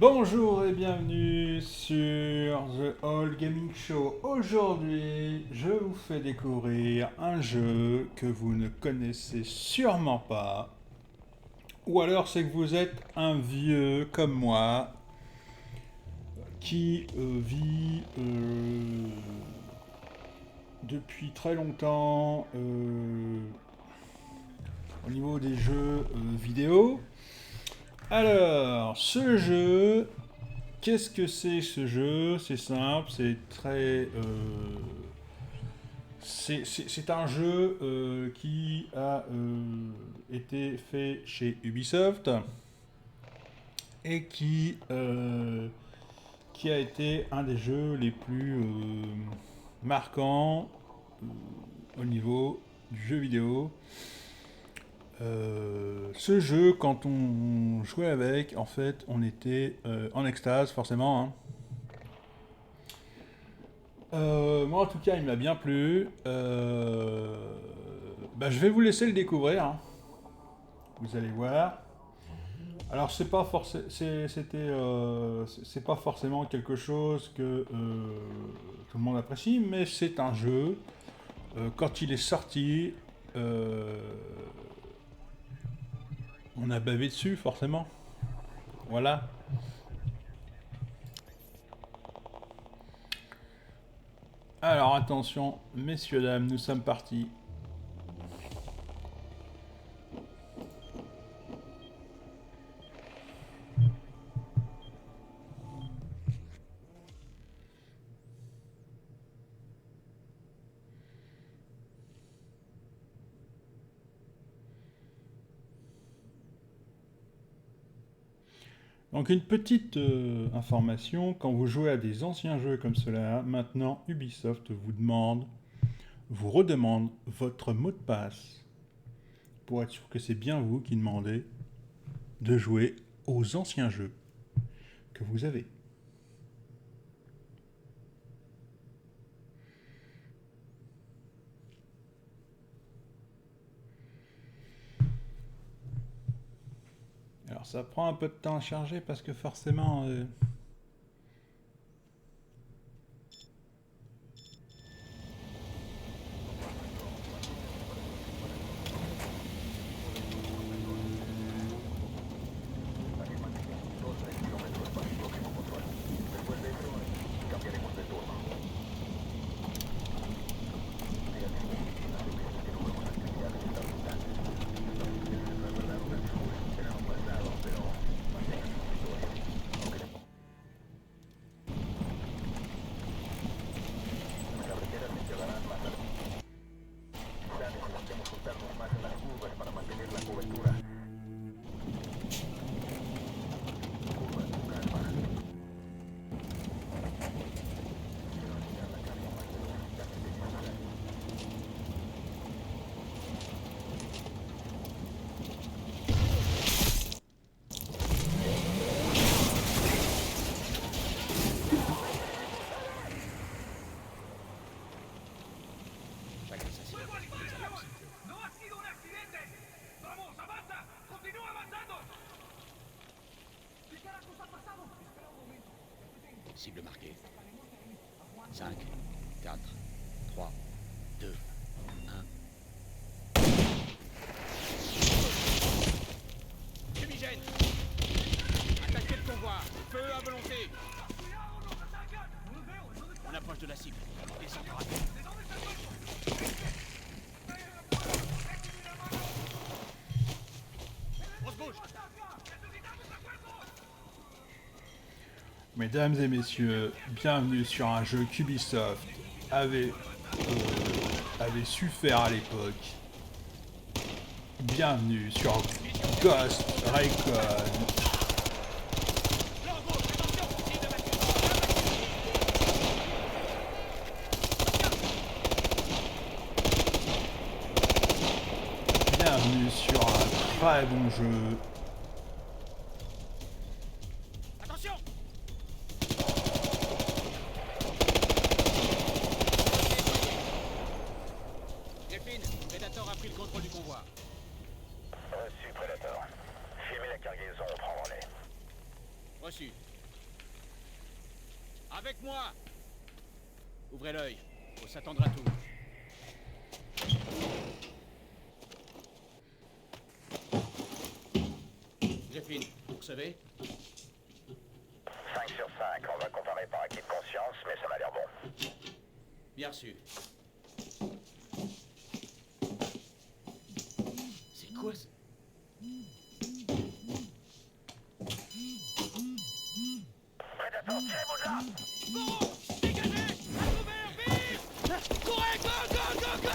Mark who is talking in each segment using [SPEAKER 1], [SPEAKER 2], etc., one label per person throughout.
[SPEAKER 1] Bonjour et bienvenue sur The All Gaming Show. Aujourd'hui, je vous fais découvrir un jeu que vous ne connaissez sûrement pas. Ou alors c'est que vous êtes un vieux comme moi qui vit depuis très longtemps au niveau des jeux vidéo. Alors, ce jeu, qu'est-ce que c'est ce jeu? C'est simple, c'est très... c'est un jeu qui a été fait chez Ubisoft et qui a été un des jeux les plus marquants au niveau du jeu vidéo. Ce jeu, quand on jouait avec, en fait, on était en extase, forcément, hein. Moi, en tout cas, il m'a bien plu. Je vais vous laisser le découvrir, hein. Vous allez voir. Alors, c'est pas forcément quelque chose que tout le monde apprécie, mais c'est un jeu. Quand il est sorti, on a bavé dessus, forcément. Voilà. Alors, attention, messieurs, dames, nous sommes partis. Donc une petite information, quand vous jouez à des anciens jeux comme cela, maintenant Ubisoft vous redemande votre mot de passe pour être sûr que c'est bien vous qui demandez de jouer aux anciens jeux que vous avez. Alors ça prend un peu de temps à charger parce que forcément...
[SPEAKER 2] Cible marquée. 5, 4, 3, 2, 1. Fumigène. Attaquez le convoi. Feu à volonté. On approche de la cible. Descends par rapide. On se bouge.
[SPEAKER 1] Mesdames et messieurs, bienvenue sur un jeu qu'Ubisoft avait su faire à l'époque. Bienvenue sur Ghost Recon. Bienvenue sur un très bon jeu.
[SPEAKER 2] Attention. Delphine, Predator a pris le contrôle du convoi.
[SPEAKER 3] Reçu, Predator. Filmez la cargaison, on prend en relais.
[SPEAKER 2] Reçu. Avec moi! Ouvrez l'œil, faut s'attendre à tout. Jeffine, vous recevez?
[SPEAKER 3] 5 sur 5, on va comparer par acquis de conscience, mais ça m'a l'air bon.
[SPEAKER 2] Bien reçu. C'est quoi ça?
[SPEAKER 3] Prédateur, tirez vos armes!
[SPEAKER 2] Bon! Dégagez! À couvert, vite! Courez, go, go, go, go!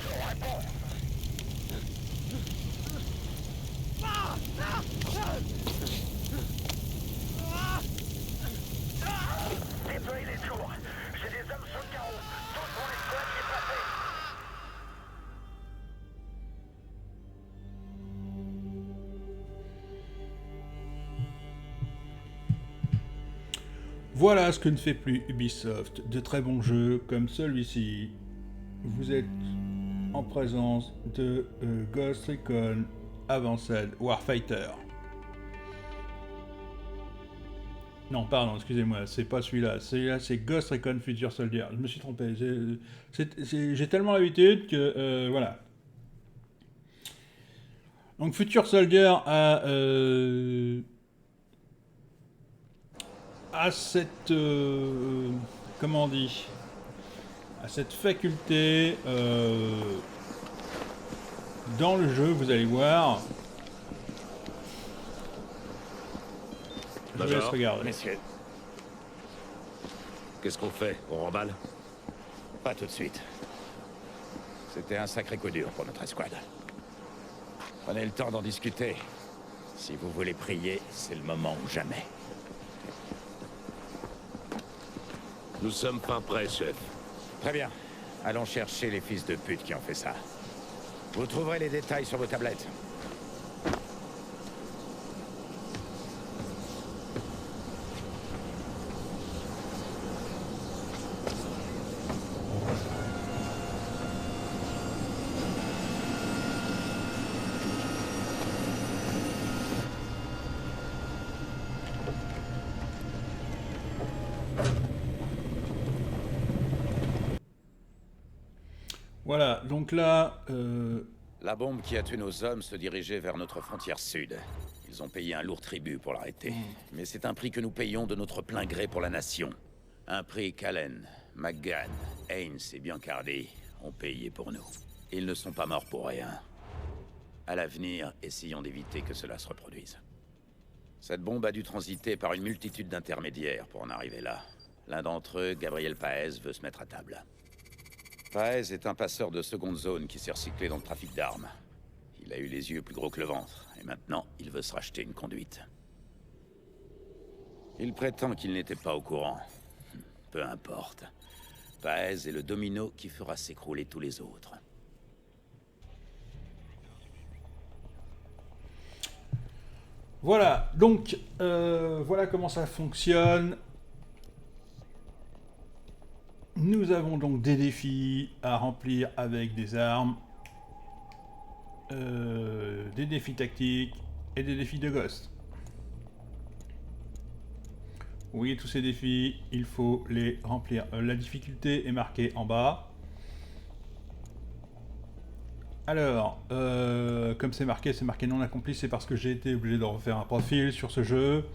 [SPEAKER 3] On répond! Déployez les tours! J'ai des hommes sous le carreau! Tous pour l'escouade qui est passée!
[SPEAKER 1] Voilà ce que ne fait plus Ubisoft. De très bons jeux comme celui-ci. Vous êtes en présence de Ghost Recon Advanced Warfighter. Non, pardon, excusez-moi, c'est pas celui-là. Celui-là, c'est Ghost Recon Future Soldier. Je me suis trompé. J'ai tellement l'habitude que voilà. Donc Future Soldier a cette comment on dit, a cette faculté dans le jeu, vous allez voir. Je vous laisse regarder.
[SPEAKER 4] Messieurs. Qu'est-ce qu'on fait? On remballe? Pas tout de suite. C'était un sacré coup dur pour notre escouade. Prenez le temps d'en discuter. Si vous voulez prier, c'est le moment ou jamais.
[SPEAKER 5] Nous sommes pas prêts, chef.
[SPEAKER 4] Très bien. Allons chercher les fils de pute qui ont fait ça. Vous trouverez les détails sur vos tablettes.
[SPEAKER 1] Voilà, donc là,
[SPEAKER 4] La bombe qui a tué nos hommes se dirigeait vers notre frontière sud. Ils ont payé un lourd tribut pour l'arrêter. Mais c'est un prix que nous payons de notre plein gré pour la nation. Un prix qu'Allen, McGann, Haynes et Biancardi ont payé pour nous. Ils ne sont pas morts pour rien. À l'avenir, essayons d'éviter que cela se reproduise. Cette bombe a dû transiter par une multitude d'intermédiaires pour en arriver là. L'un d'entre eux, Gabriel Paez, veut se mettre à table. Paez est un passeur de seconde zone qui s'est recyclé dans le trafic d'armes. Il a eu les yeux plus gros que le ventre, et maintenant, il veut se racheter une conduite. Il prétend qu'il n'était pas au courant. Peu importe. Paez est le domino qui fera s'écrouler tous les autres.
[SPEAKER 1] voilà, donc voilà comment ça fonctionne. Nous avons donc des défis à remplir avec des armes, des défis tactiques et des défis de ghost. Vous voyez tous ces défis, il faut les remplir. La difficulté est marquée en bas. Alors, comme c'est marqué non accompli, c'est parce que j'ai été obligé de refaire un profil sur ce jeu.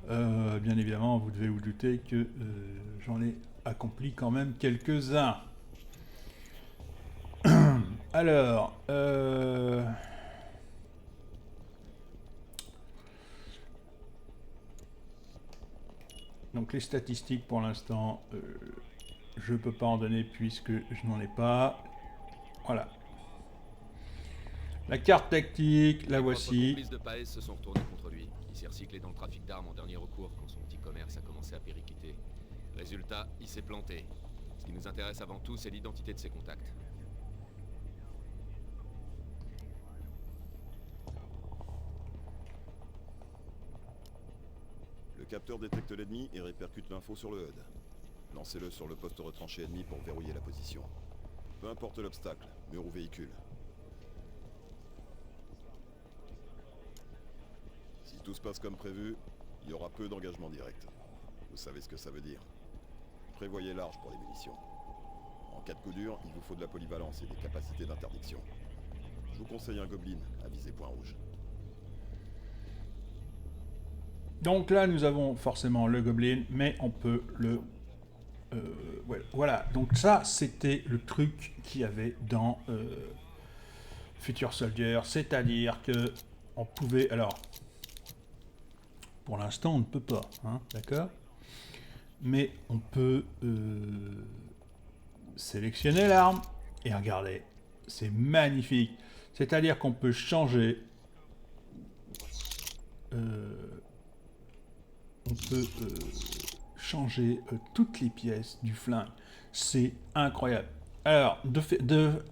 [SPEAKER 1] Bien évidemment, vous devez vous douter que j'en ai accompli quand même quelques-uns. Alors, donc les statistiques pour l'instant, je peux pas en donner puisque je n'en ai pas. Voilà. La carte tactique, la voici.
[SPEAKER 6] Les complices de Paez se sont retournés contre lui. Il s'est recyclé dans le trafic d'armes en dernier recours quand son petit commerce a commencé à péricliter. Résultat, il s'est planté. Ce qui nous intéresse avant tout, c'est l'identité de ses contacts.
[SPEAKER 7] Le capteur détecte l'ennemi et répercute l'info sur le HUD. Lancez-le sur le poste retranché ennemi pour verrouiller la position. Peu importe l'obstacle, mur ou véhicule. Si tout se passe comme prévu, il y aura peu d'engagement direct. Vous savez ce que ça veut dire. Prévoyez large pour les munitions. En cas de coup dur, il vous faut de la polyvalence et des capacités d'interdiction. Je vous conseille un Goblin à viser point rouge.
[SPEAKER 1] Donc là, nous avons forcément le Goblin, mais on peut le... ouais, voilà, donc ça, c'était le truc qu'il y avait dans Future Soldier, c'est-à-dire que on pouvait... Alors, pour l'instant, on ne peut pas, hein, d'accord? Mais on peut sélectionner l'arme, et regardez, c'est magnifique. C'est-à-dire qu'on peut changer... on peut changer toutes les pièces du flingue. C'est incroyable. Alors,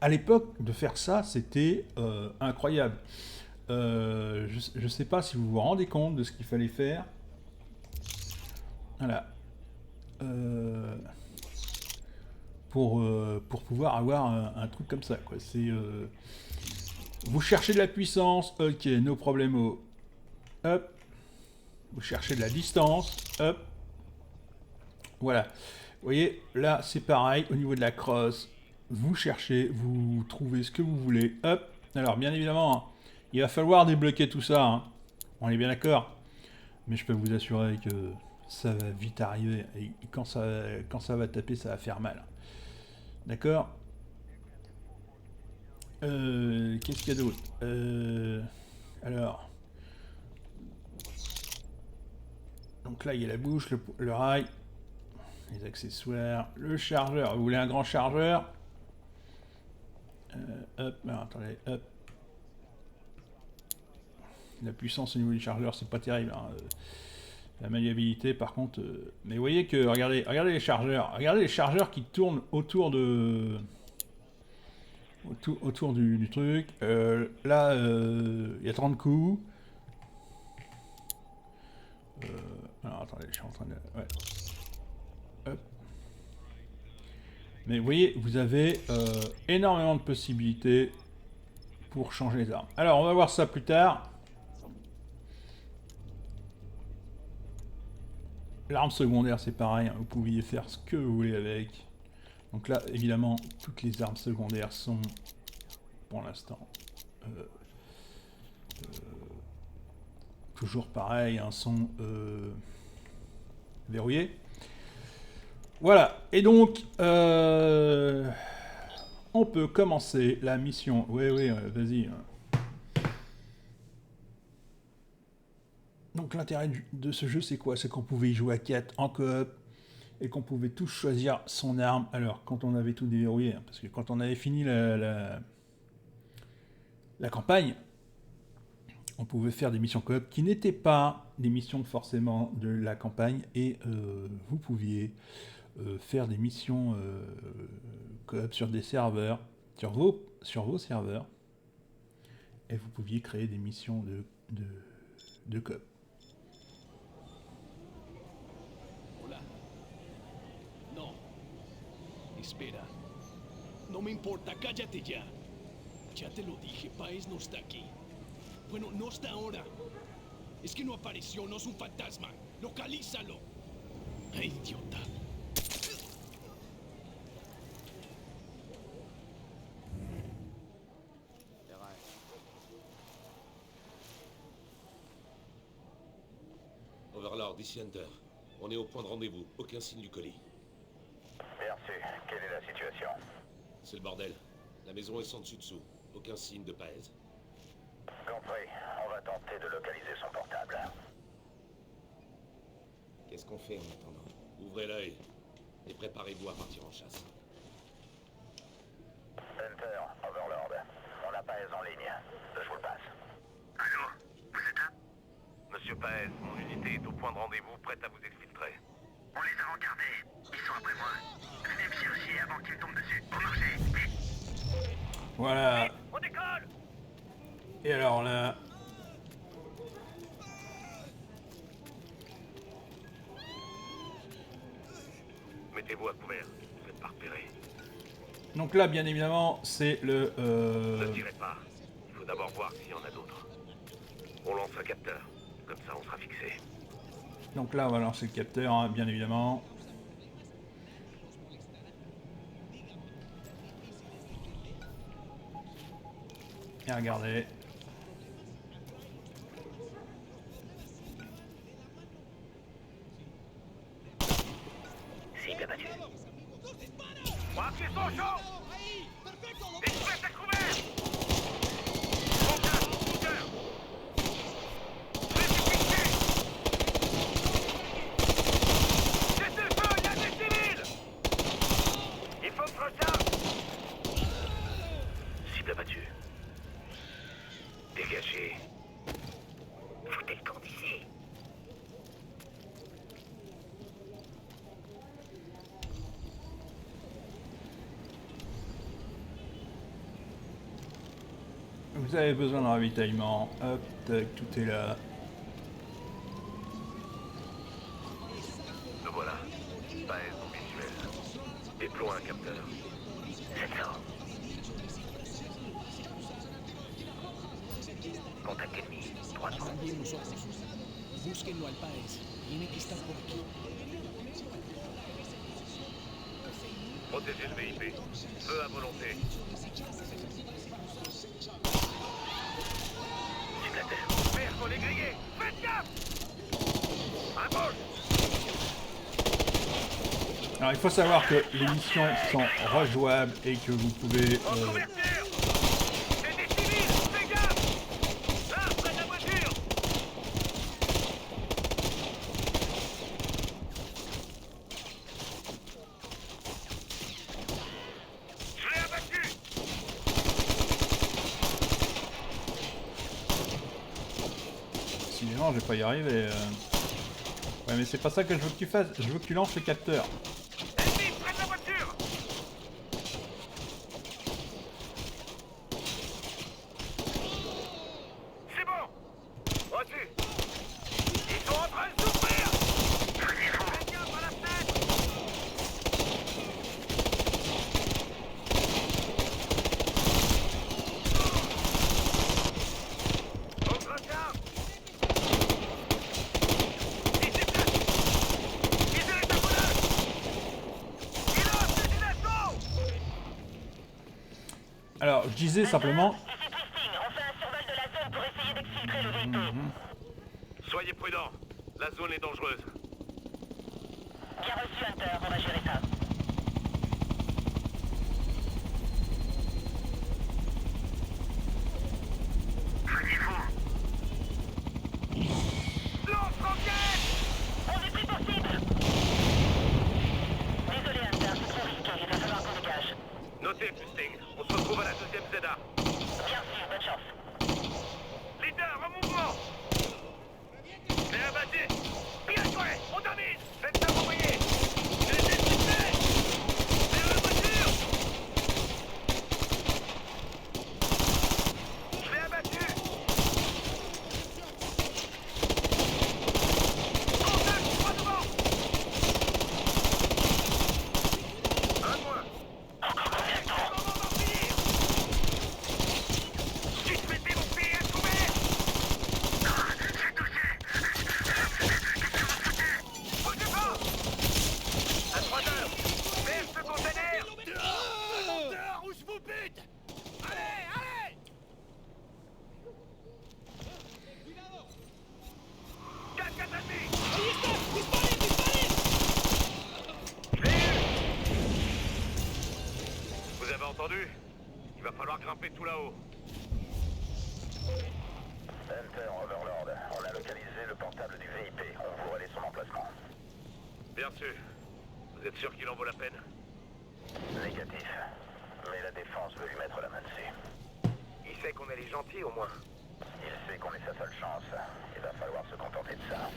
[SPEAKER 1] à l'époque, de faire ça, c'était incroyable. Je ne sais pas si vous vous rendez compte de ce qu'il fallait faire. Voilà. Pour pouvoir avoir un truc comme ça, quoi. C'est... vous cherchez de la puissance, ok, no problemo. Hop. Vous cherchez de la distance, hop. Voilà. Vous voyez, là, c'est pareil, au niveau de la crosse, vous cherchez, vous trouvez ce que vous voulez, hop. Alors, bien évidemment, hein, il va falloir débloquer tout ça, hein. On est bien d'accord. Mais je peux vous assurer que ça va vite arriver, et quand ça va taper, ça va faire mal. D'accord. Qu'est-ce qu'il y a d'autre? Alors... Donc là, il y a la bouche, le rail, les accessoires, le chargeur. Vous voulez un grand chargeur? Hop, alors, attendez, hop. La puissance au niveau du chargeur, c'est pas terrible, hein. La maniabilité, par contre... mais vous voyez que, regardez les chargeurs. Regardez les chargeurs qui tournent autour de... autour du truc. Là, il y a 30 coups. Alors attendez, je suis en train de... Ouais. Hop. Mais vous voyez, vous avez énormément de possibilités pour changer les armes. Alors, on va voir ça plus tard. L'arme secondaire, c'est pareil, hein, vous pouviez faire ce que vous voulez avec. Donc là, évidemment, toutes les armes secondaires sont, pour l'instant, toujours pareil, hein, sont verrouillées. Voilà, et donc, on peut commencer la mission. Oui, vas-y. Donc l'intérêt de ce jeu, c'est quoi? C'est qu'on pouvait y jouer à 4 en coop, et qu'on pouvait tous choisir son arme. Alors, quand on avait tout déverrouillé, hein, parce que quand on avait fini la campagne, on pouvait faire des missions coop qui n'étaient pas des missions forcément de la campagne, et vous pouviez faire des missions coop sur des serveurs, sur vos serveurs, et vous pouviez créer des missions de coop.
[SPEAKER 8] No. Espera. No me importa, cállate ya. Ya te lo dije, Páez no está aquí. Bueno, no está ahora. Es que no apareció, no es un fantasma. Localízalo. Ay, idiota.
[SPEAKER 5] Overlord, ici Hunter. On est au point de rendez-vous. Aucun signe du colis.
[SPEAKER 3] Bien reçu. Quelle est la situation?
[SPEAKER 5] C'est le bordel. La maison est sans dessus-dessous. Aucun signe de Páez.
[SPEAKER 3] Compris. On va tenter de localiser son portable.
[SPEAKER 5] Qu'est-ce qu'on fait en attendant? Ouvrez l'œil. Et préparez-vous à partir en chasse.
[SPEAKER 3] Hunter, Overlord. On n'a pas Páez en ligne. Je vous le passe.
[SPEAKER 9] Allô? Vous êtes là? Monsieur Páez, mon unité est au point de rendez-vous, prête à vous exfiltrer. On les a regardés. Ils sont après moi. Venez me chercher avant qu'ils me tombent dessus. Pour marcher, vite.
[SPEAKER 1] Voilà.
[SPEAKER 2] On décolle!
[SPEAKER 1] Et alors là...
[SPEAKER 9] Mettez-vous à couvert. Vous n'êtes pas repérés.
[SPEAKER 1] Donc là, bien évidemment, c'est le...
[SPEAKER 9] Ne tirez pas. Il faut d'abord voir s'il y en a d'autres. On lance un capteur. Comme ça, on sera fixé.
[SPEAKER 1] Donc là, on va lancer le capteur, hein, bien évidemment. Et regardez.
[SPEAKER 9] Cible abattue. Braquez son champ. Espèce à couvert. Contact, scooter. Laissez fixer. Cessez le feu, il y a des civils. Il faut que je recharge. Cible abattue. Dégagez. Foutez le camp d'ici.
[SPEAKER 1] Vous avez besoin de ravitaillement. Hop, tac, tout est là.
[SPEAKER 9] Le voilà. Paez en visuel. Déploie un capteur. C'est ça. Contact ennemi. Droitement.
[SPEAKER 8] Bien los ojos. Búsquenlo al Páez. Tiene que estar por aquí.
[SPEAKER 9] Protégez le VIP. Feu à volonté. Supplateur. Merde, faut les griller. Faites gaffe. À gauche.
[SPEAKER 1] Alors il faut savoir que les missions sont rejouables et que vous pouvez...
[SPEAKER 9] En couverture. C'est des civils. Fais gaffe. Là, près de la voiture. Je l'ai abattu.
[SPEAKER 1] Sinon, je vais pas y arriver. Ouais, mais c'est pas ça que je veux que tu fasses. Je veux que tu lances le capteur.
[SPEAKER 9] Ennemi, près de la voiture. C'est bon. Reçu. Ils sont en train de souffrir. Faites gaffe à la fenêtre. On se recharge. Ils déplacent. Ils ont les taponnages. Il lance des dynastos.
[SPEAKER 1] Alors, je disais simplement...
[SPEAKER 3] Ici Twisting, on fait un survol de la zone pour essayer d'exfiltrer le VIP.
[SPEAKER 9] Soyez prudents. La zone est dangereuse.
[SPEAKER 3] Bien reçu, Hunter, on va gérer ça.
[SPEAKER 9] Lance-roquette.
[SPEAKER 3] On est pris pour cible. Désolé, Hunter, c'est trop risqué, il va falloir qu'on dégage.
[SPEAKER 9] Notez, Twisting. On se retrouve à la deuxième ZA.
[SPEAKER 3] Bien sûr, bonne chance.
[SPEAKER 9] Leader, en mouvement. C'est abattu. Bien joué. On domine. Faites ça, vous voyez. Je les ai fixés. Vers la voiture. Je l'ai abattu. Contact, droit devant. Un moins. Encore combien de temps? On va finir. Tu te mettais mon pied à couvert. J'ai touché. Bougez pas. À 3 heures. Merde ce conteneur. Dehors ou je vous bute. Allez, allez. Quatre ennemis. Je l'ai eu. Vous avez entendu? Il va falloir grimper tout là-haut. Hunter, Overlord, on a localisé le portable du VIP. On vous relaie son emplacement. Bien sûr. Vous êtes sûr qu'il en vaut la peine? Négatif. Mais la défense veut lui mettre la main dessus. Il sait qu'on est les gentils au moins. Il sait qu'on est sa seule chance. Il va falloir se contenter de ça.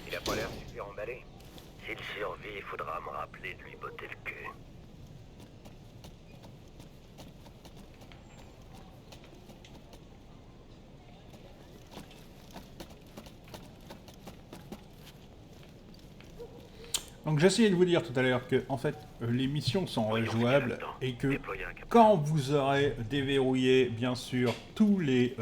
[SPEAKER 9] Il a pas l'air super emballé. S'il survit, il faudra me rappeler de lui botter le cul.
[SPEAKER 1] Donc j'essayais de vous dire tout à l'heure que en fait les missions sont rejouables et que quand vous aurez déverrouillé bien sûr tous les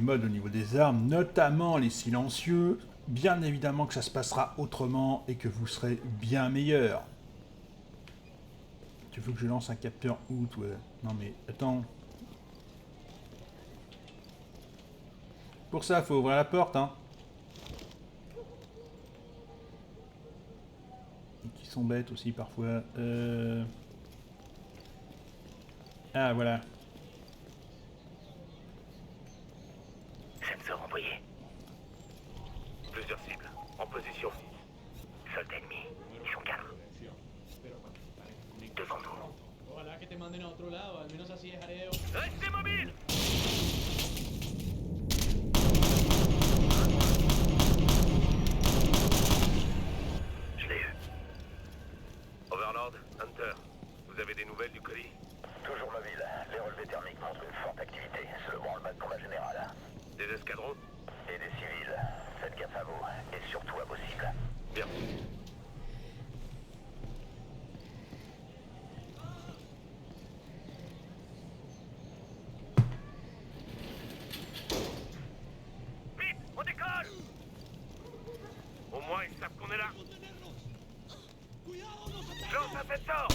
[SPEAKER 1] modes au niveau des armes, notamment les silencieux, bien évidemment que ça se passera autrement et que vous serez bien meilleur. Tu veux que je lance un capteur où toi? Non mais attends. Pour ça, faut ouvrir la porte, hein. Et qui sont bêtes aussi parfois. Ah voilà.
[SPEAKER 9] Sensor envoyé. Plusieurs cibles. En position. Soldats ennemis. Ils sont 4. Devant nous.
[SPEAKER 8] Ojalá que te manden a otro lado, al menos así dejaré...
[SPEAKER 9] Restez mobile! Je l'ai eu. Overlord, Hunter, vous avez des nouvelles du colis?
[SPEAKER 3] Toujours mobile. Les relevés thermiques montrent une forte activité. C'est le branle-bas pour la générale.
[SPEAKER 9] Des escadrons?
[SPEAKER 3] Et des civils. Faites gaffe à vous. Et surtout à vos cibles.
[SPEAKER 9] Bien. Vite, on décolle! Au moins, ils savent qu'on est là. Je lance un sensor.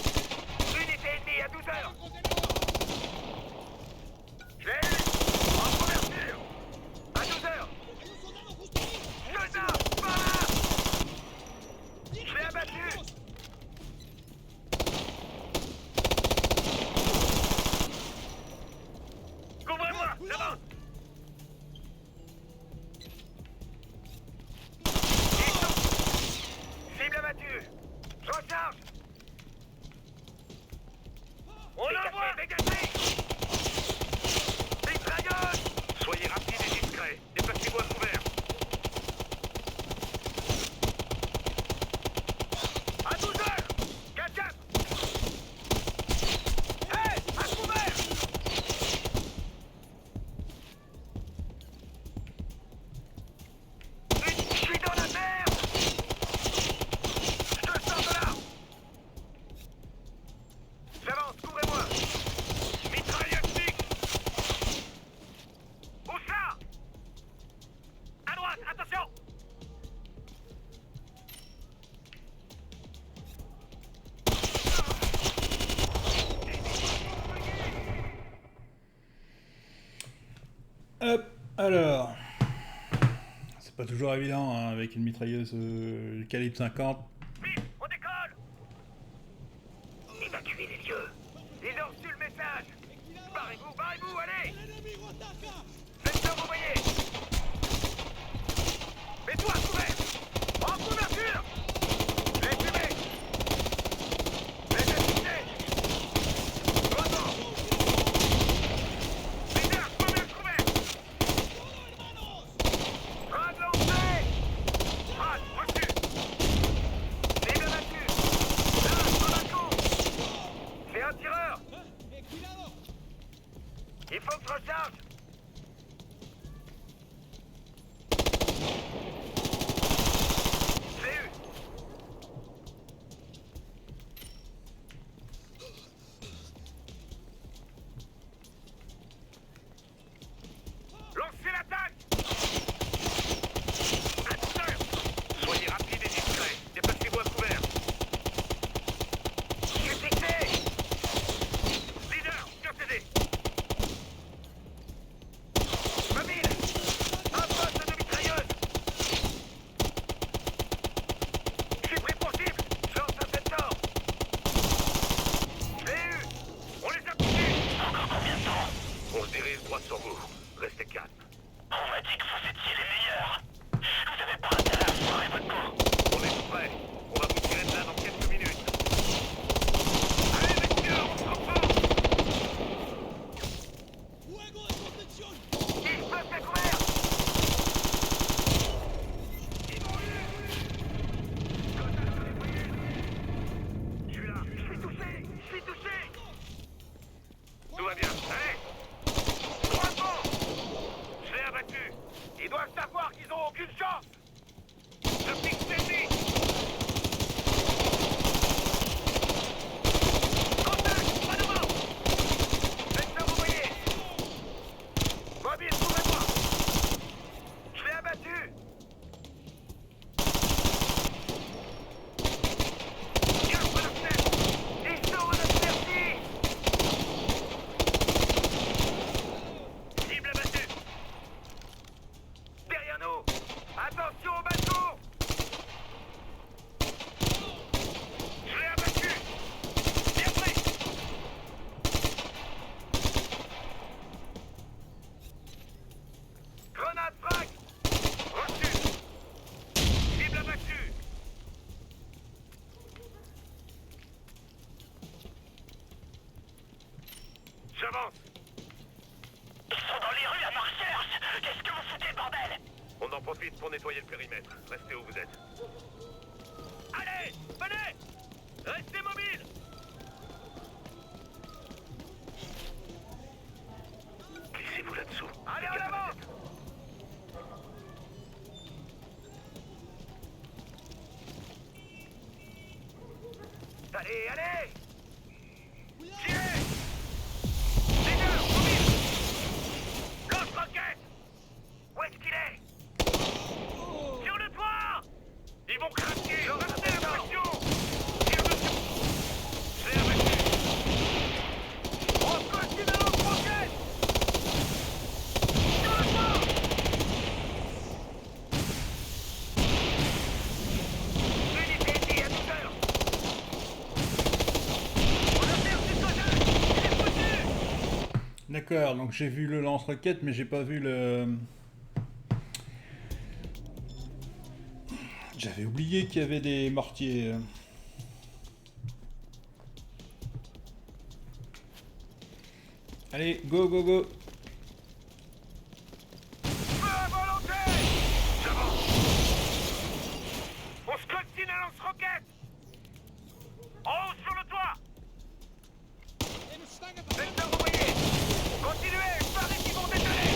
[SPEAKER 9] Unité ennemie à 12 heures. Je l'ai eu. En couverture. À 12 heures. Soldat, par là. Je l'ai abattu. Couvrez-moi, j'avance. Cible abattue. Je recharge. On envoie. Dégagez. Mitrailleuse. Soyez rapides et discrets. Déplacez-vous à couvert. À 12 heures. 4-4. Hey, à couvert. Je suis dans la merde. Je te sors de là. J'avance, couvrez-moi. Mitrailleuse fixe. Où ça? À droite, attention.
[SPEAKER 1] Hop, alors. C'est pas toujours évident hein, avec une mitrailleuse calibre 50.
[SPEAKER 9] Vite, on décolle. Évacuez les lieux. Ils ont reçu le message. Barrez-vous, allez. Sensor envoyé. Mets-toi à couvert. En couverture. Les fumées. Les assistés. Retour. Leader, couvert, couvert. Rad lancé. Rad, reçu. Cible abattue. Là, sur la cour. C'est un tireur. Il faut que je recharge. J'ai eu. Lancez l'attaque. Attention. Soyez rapides et discrets. Déplacez-vous à couvert. Je suis fixé. Leader, viens t'aider. Mobile. Un poste de mitrailleuse. Je suis pris pour cible. Je lance un sensor. Je l'ai eu. On les a touchés. Encore combien de temps? On se dirige droit sur vous. Restez calme. On m'a dit que vous étiez les meilleurs. Vous avez pas intérêt à foirer votre coup. On est tout prêt. On va vous tirer de là dans quelques minutes. Allez, messieurs, on se reprend. Ils peuvent faire couvert. Je suis là. Je suis touché. Je suis touché. Tout va bien. Allez. Droit devant. J'avance.
[SPEAKER 3] Ils sont dans les rues à ma recherche. Qu'est-ce que vous foutez, bordel?
[SPEAKER 9] On en profite pour nettoyer le périmètre. Restez où vous êtes.
[SPEAKER 2] Allez, venez! Restez mobiles!
[SPEAKER 9] Glissez-vous là-dessous.
[SPEAKER 2] Allez, en avant!
[SPEAKER 9] Allez, allez!
[SPEAKER 2] Tirez! Leader, mobile! Lance-roquette!
[SPEAKER 9] Où est-ce qu'il est?
[SPEAKER 2] Sur le toit!
[SPEAKER 9] Ils vont craquer!
[SPEAKER 2] Restez la pression!
[SPEAKER 9] Tire dessus! Je l'ai abattu!
[SPEAKER 2] On continue à lance-roquette! Sur le toit!
[SPEAKER 9] Unité ennemie à toute heure!
[SPEAKER 2] On a perdu ce jeu! Il est foutu!
[SPEAKER 1] D'accord, donc j'ai vu le lance-roquette, mais j'ai pas vu le... J'avais oublié qu'il y avait des mortiers. Allez, go, go, go.
[SPEAKER 2] Feu à volonté!
[SPEAKER 9] J'avance! On scoltine à lance-roquette!
[SPEAKER 2] En haut sur le toit!
[SPEAKER 9] Secteur envoyé!
[SPEAKER 2] Continuez! Parlez qui vont détonner!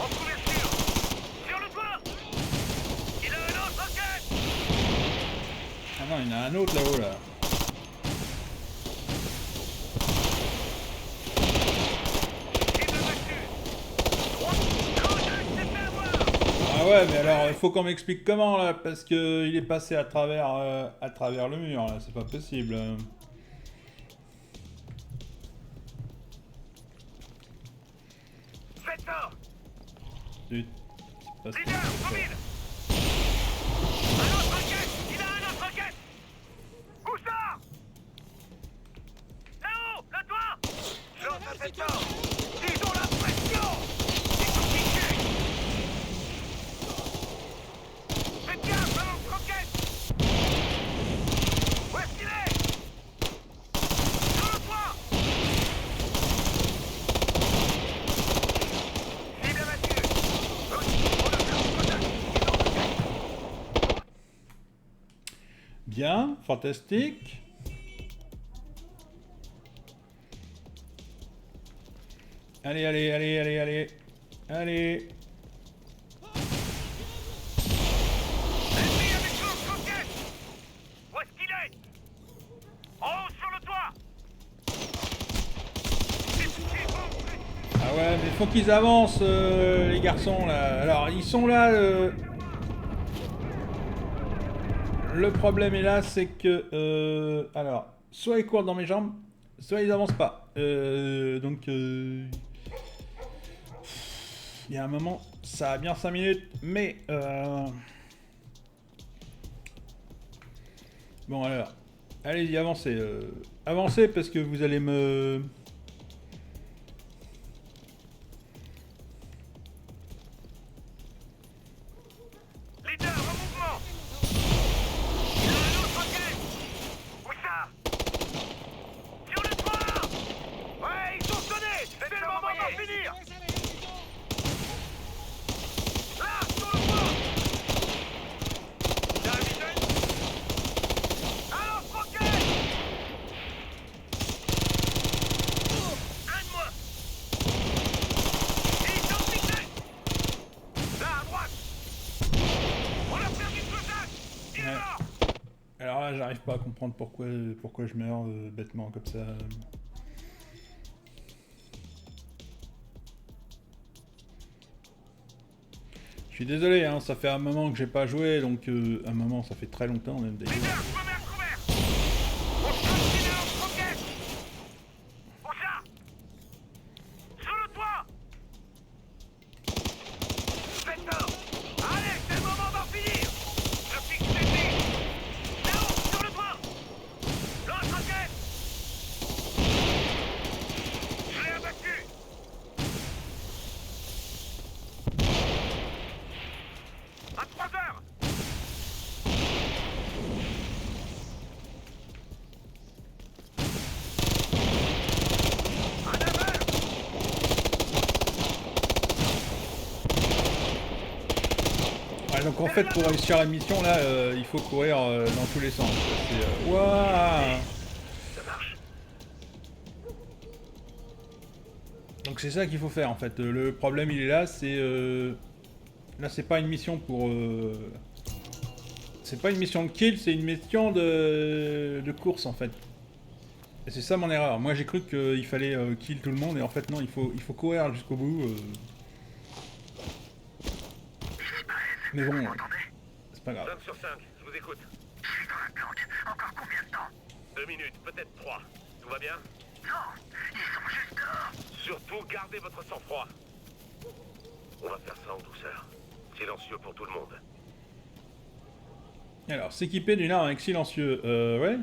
[SPEAKER 9] En couverture!
[SPEAKER 2] Sur le toit! Il a un lance-roquette!
[SPEAKER 1] Ah non, il y en a un autre là-haut, là.
[SPEAKER 9] Cible battue!
[SPEAKER 1] Ah ouais, mais alors, il faut qu'on m'explique comment, là, parce que il est passé à travers le mur, là, c'est pas possible.
[SPEAKER 9] Faites fort!
[SPEAKER 1] Zut, c'est pas
[SPEAKER 9] Leader,
[SPEAKER 1] ça.
[SPEAKER 9] mobile!
[SPEAKER 2] Un lance-roquette! Il a un lance-roquette!
[SPEAKER 9] Où ça?
[SPEAKER 2] Là-haut! Le toit!
[SPEAKER 9] Lance un faites fort! Ils ont la pression! Ils sont piqués!
[SPEAKER 2] Faites gaffe! Un lance-roquette!
[SPEAKER 9] Où est-ce qu'il est?
[SPEAKER 2] Sur le toit!
[SPEAKER 9] Cible abattue! On a fait un contact! Ils ont attaqué!
[SPEAKER 1] Bien, fantastique. Allez, allez, allez, allez, allez. Allez.
[SPEAKER 2] Ennemi avec lance-roquette! Où est-ce qu'il est? En haut sur le toit!
[SPEAKER 1] Ah ouais, mais faut qu'ils avancent, les garçons, là. Alors, ils sont là. Le problème est là, c'est que... alors, soit ils courent dans mes jambes, soit ils avancent pas. Donc... il y a un moment, ça a bien 5 minutes, mais... Bon, alors... Allez-y, avancez. Avancez, parce que vous allez me...
[SPEAKER 9] Leader, en mouvement! Il a un lance-roquette! Où ça?
[SPEAKER 2] Sur le toit! Ouais, ils sont sonnés! C'est le moment d'en finir! Là, sur le toit!
[SPEAKER 9] T'as un visuel?
[SPEAKER 2] Un lance-roquette! Un de moi! Ils sont fixés! Là, à droite! On a perdu le feuillage! Il est
[SPEAKER 1] Ouais.
[SPEAKER 2] mort!
[SPEAKER 1] Alors là, j'arrive pas à comprendre pourquoi je meurs bêtement comme ça. Je suis désolé, hein, ça fait un moment que j'ai pas joué, donc un moment, ça fait très longtemps même d'ailleurs.
[SPEAKER 9] Leader, je me mets à couvert! On scoltine à lance-roquette! Où ça?
[SPEAKER 2] Sur le toit!
[SPEAKER 9] Faites fort!
[SPEAKER 2] Allez, c'est le moment d'en finir!
[SPEAKER 9] Je fixe les billes!
[SPEAKER 2] Là-haut, sur le toit! Lance-roquette!
[SPEAKER 9] Je l'ai abattu!
[SPEAKER 2] À 3 heures!
[SPEAKER 1] donc en fait, pour réussir la mission, là, il faut courir dans tous les sens. C'est... Waouh!
[SPEAKER 9] Ça marche.
[SPEAKER 1] Donc c'est ça qu'il faut faire, en fait. Le problème, il est là, c'est... Là, c'est pas une mission pour... C'est pas une mission de kill, c'est une mission de course, en fait. Et c'est ça mon erreur. Moi, j'ai cru qu'il fallait kill tout le monde, et en fait, non, il faut courir jusqu'au bout. Mais bon, c'est pas grave.
[SPEAKER 9] Zone sur 5, je vous écoute.
[SPEAKER 3] Je suis dans la planque. Encore combien de temps?
[SPEAKER 9] 2 minutes, peut-être 3. Tout va bien?
[SPEAKER 3] Non, ils sont juste dehors.
[SPEAKER 9] Surtout, gardez votre sang-froid. On va faire ça en douceur. Silencieux pour tout le monde.
[SPEAKER 1] Alors, s'équiper d'une arme avec silencieux, ouais.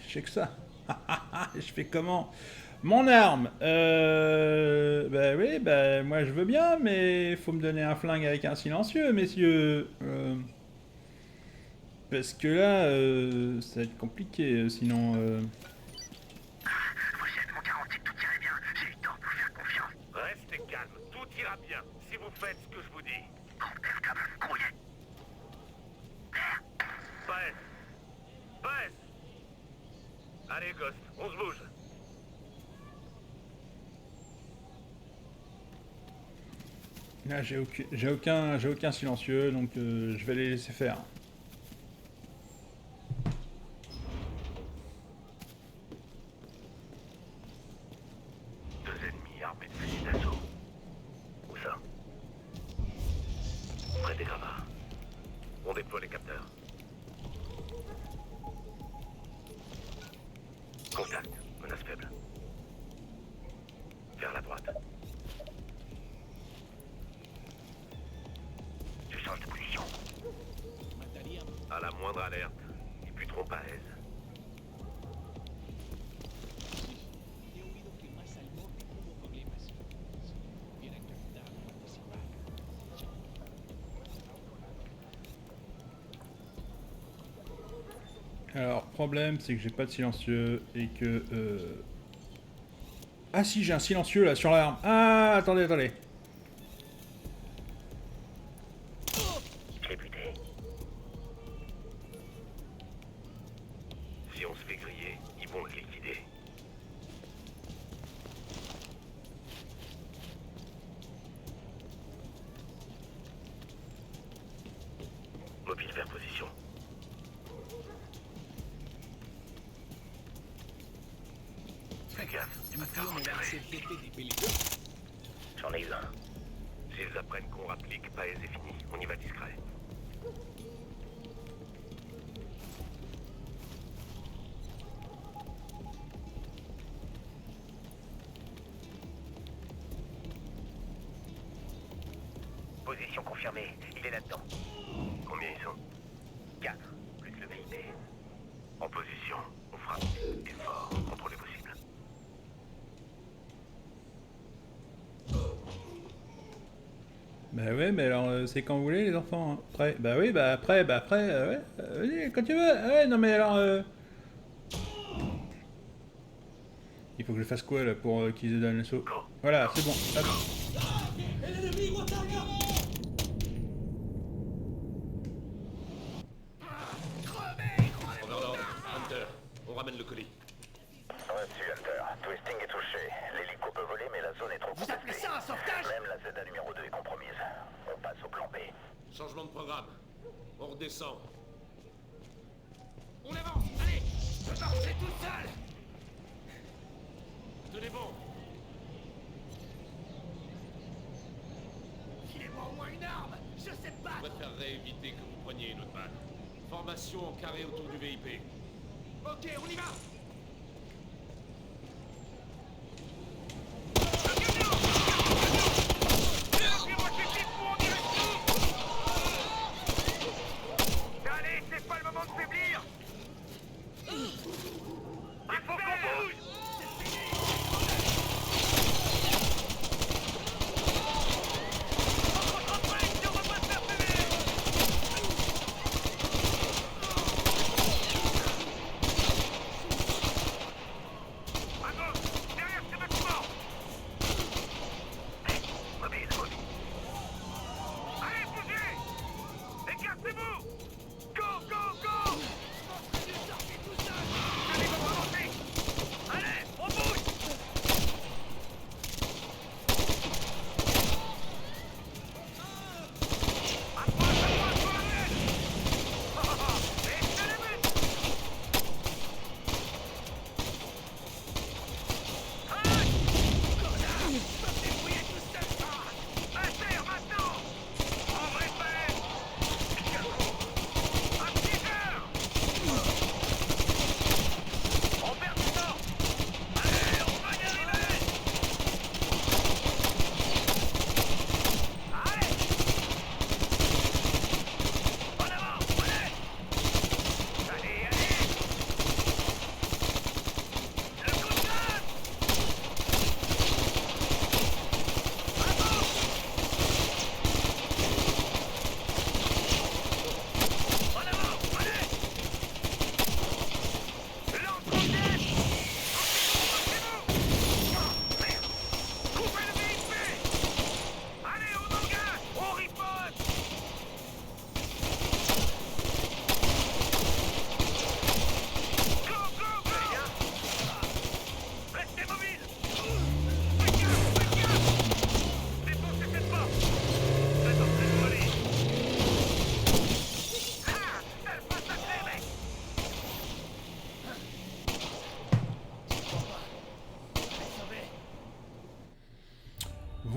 [SPEAKER 1] Je sais que ça. Je fais comment? Mon arme, bah oui, bah moi je veux bien, mais faut me donner un flingue avec un silencieux, messieurs. Parce que là, ça va être compliqué, sinon...
[SPEAKER 3] Vous êtes mon garantie que tout irait bien. J'ai eu le temps de vous faire confiance.
[SPEAKER 9] Restez calme, tout ira bien, si vous faites ce que je vous dis.
[SPEAKER 3] Comptez le câble, grouillé.
[SPEAKER 9] Paez. Paez. Allez, Ghost, on se bouge.
[SPEAKER 1] Là, j'ai aucun silencieux, donc je vais les laisser faire.
[SPEAKER 9] Deux ennemis armés de fusils d'assaut. Où ça? Près des gravats. On déploie les capteurs. Contact, menace faible. Vers la droite.
[SPEAKER 3] Je change de position.
[SPEAKER 9] À la moindre alerte, ils buteront Paez.
[SPEAKER 8] He oído que más al norte hubo problemas. Si hubieran captado a participar.
[SPEAKER 1] Alors, problème, c'est que j'ai pas de silencieux et que... Ah si, j'ai un silencieux là sur l'arme. Ah, attendez.
[SPEAKER 9] Je l'ai buté. Si on se fait griller, ils vont le liquider. Mobile vers position. Fais gaffe, tu vas te faire
[SPEAKER 8] No me va a
[SPEAKER 9] enterrer.
[SPEAKER 8] hacer jefe de pelea.
[SPEAKER 9] J'en ai eu un. S'ils apprennent qu'on rapplique, Paez est fini. On y va discret.
[SPEAKER 3] Position confirmée. Il est là-dedans.
[SPEAKER 9] Combien ils sont?
[SPEAKER 3] 4. Plus que le VIP.
[SPEAKER 9] En position. On frappe. Et fort. Contrôle est possible.
[SPEAKER 1] Bah ouais, mais alors c'est quand vous voulez les enfants. Hein. Après, bah oui, bah après, ouais. Vas-y, quand tu veux. Ouais, non mais alors... Il faut que je fasse quoi là pour qu'ils donnent l'assaut? Voilà, c'est bon. Hop.
[SPEAKER 5] Overlord, Hunter, on ramène le colis.
[SPEAKER 3] Reçu, Hunter. Twisting est touché. L'hélico peut voler, mais la zone est trop contestée. Vous appelez ça un sauvetage? Même la ZA numéro 2 est compromise. On passe au plan B.
[SPEAKER 5] Changement de programme. On redescend.
[SPEAKER 8] On avance, allez. Je marcherai tout seul.
[SPEAKER 5] Tenez bon.
[SPEAKER 8] Filez-moi au moins une arme. Je sais pas.
[SPEAKER 5] Je préférerais éviter que vous preniez une autre balle. Formation en carré autour du VIP.
[SPEAKER 8] Ok, on y va.
[SPEAKER 9] Allez, c'est pas le moment de faiblir. Il faut qu'on bouge.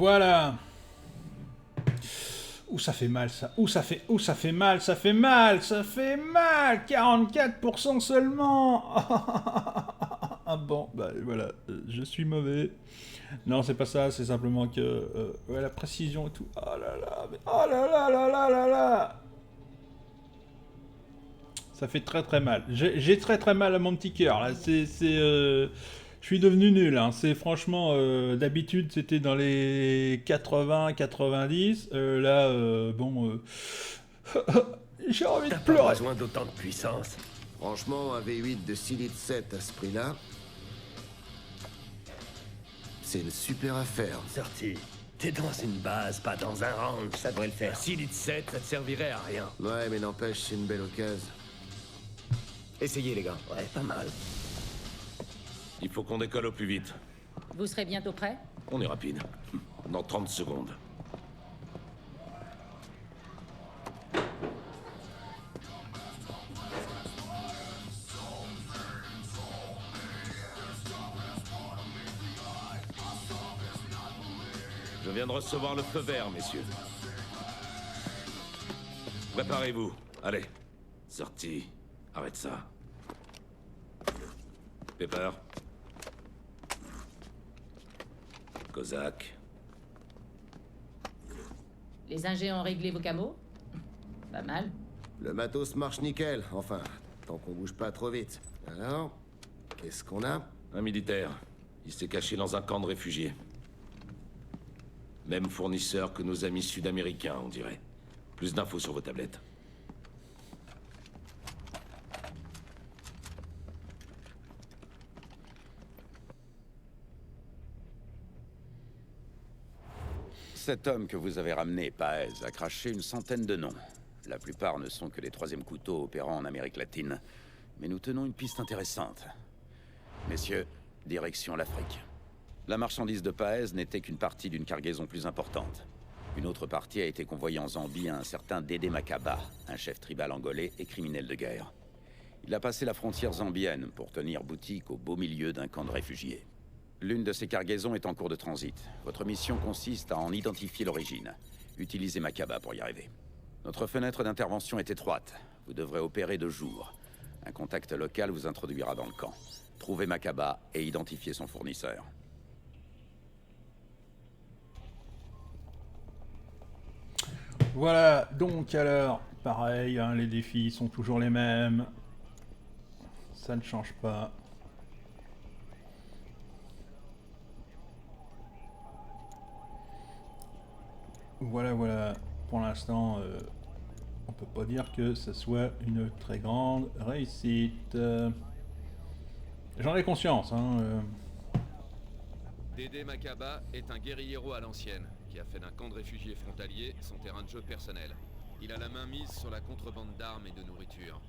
[SPEAKER 1] Voilà. Ouh, ça fait mal, ça. Ouh, ça fait mal, ça fait mal, ça fait mal. 44% seulement. Ah bon, bah voilà, je suis mauvais. Non, c'est pas ça, c'est simplement que... ouais, la précision et tout. Oh là là, mais... Oh là là là là là là. Ça fait très très mal. J'ai très très mal à mon petit cœur, là. Je suis devenu nul, hein. C'est franchement... d'habitude, c'était dans les 80, 90. Là, bon... j'ai envie de pleurer.
[SPEAKER 10] T'as pas besoin d'autant de puissance. Franchement, un V8 de 6 litres 7 à ce prix-là... c'est une super affaire.
[SPEAKER 11] Sorti. T'es dans une base, pas dans un range. Ça devrait le faire. 6 litres 7, ça te servirait à rien.
[SPEAKER 10] Ouais, mais n'empêche, c'est une belle occasion.
[SPEAKER 11] Essayez, les gars. Ouais, pas mal.
[SPEAKER 5] Il faut qu'on décolle au plus vite.
[SPEAKER 12] Vous serez bientôt prêt?
[SPEAKER 5] On est rapide. Dans 30 secondes. Je viens de recevoir le feu vert, messieurs. Préparez-vous. Allez. Sorti. Arrête ça. Pepper. Kozak.
[SPEAKER 12] Les ingés ont réglé vos camos? Pas mal.
[SPEAKER 10] Le matos marche nickel, enfin, tant qu'on bouge pas trop vite. Alors, qu'est-ce qu'on a?
[SPEAKER 5] Un militaire. Il s'est caché dans un camp de réfugiés. Même fournisseur que nos amis sud-américains, on dirait. Plus d'infos sur vos tablettes.
[SPEAKER 4] Cet homme que vous avez ramené, Paez, a craché une centaine de noms. La plupart ne sont que les troisièmes couteaux opérant en Amérique latine. Mais nous tenons une piste intéressante. Messieurs, direction l'Afrique. La marchandise de Paez n'était qu'une partie d'une cargaison plus importante. Une autre partie a été convoyée en Zambie à un certain Dédé Makaba, un chef tribal angolais et criminel de guerre. Il a passé la frontière zambienne pour tenir boutique au beau milieu d'un camp de réfugiés. L'une de ces cargaisons est en cours de transit. Votre mission consiste à en identifier l'origine. Utilisez Makaba pour y arriver. Notre fenêtre d'intervention est étroite. Vous devrez opérer de jour. Un contact local vous introduira dans le camp. Trouvez Makaba et identifiez son fournisseur.
[SPEAKER 1] Voilà, donc alors, pareil, hein, les défis sont toujours les mêmes. Ça ne change pas. Voilà, voilà. Pour l'instant, on peut pas dire que ce soit une très grande réussite. J'en ai conscience, hein.
[SPEAKER 6] Dédé Makaba est un guérillero à l'ancienne, qui a fait d'un camp de réfugiés frontaliers son terrain de jeu personnel. Il a la main mise sur la contrebande d'armes et de nourriture.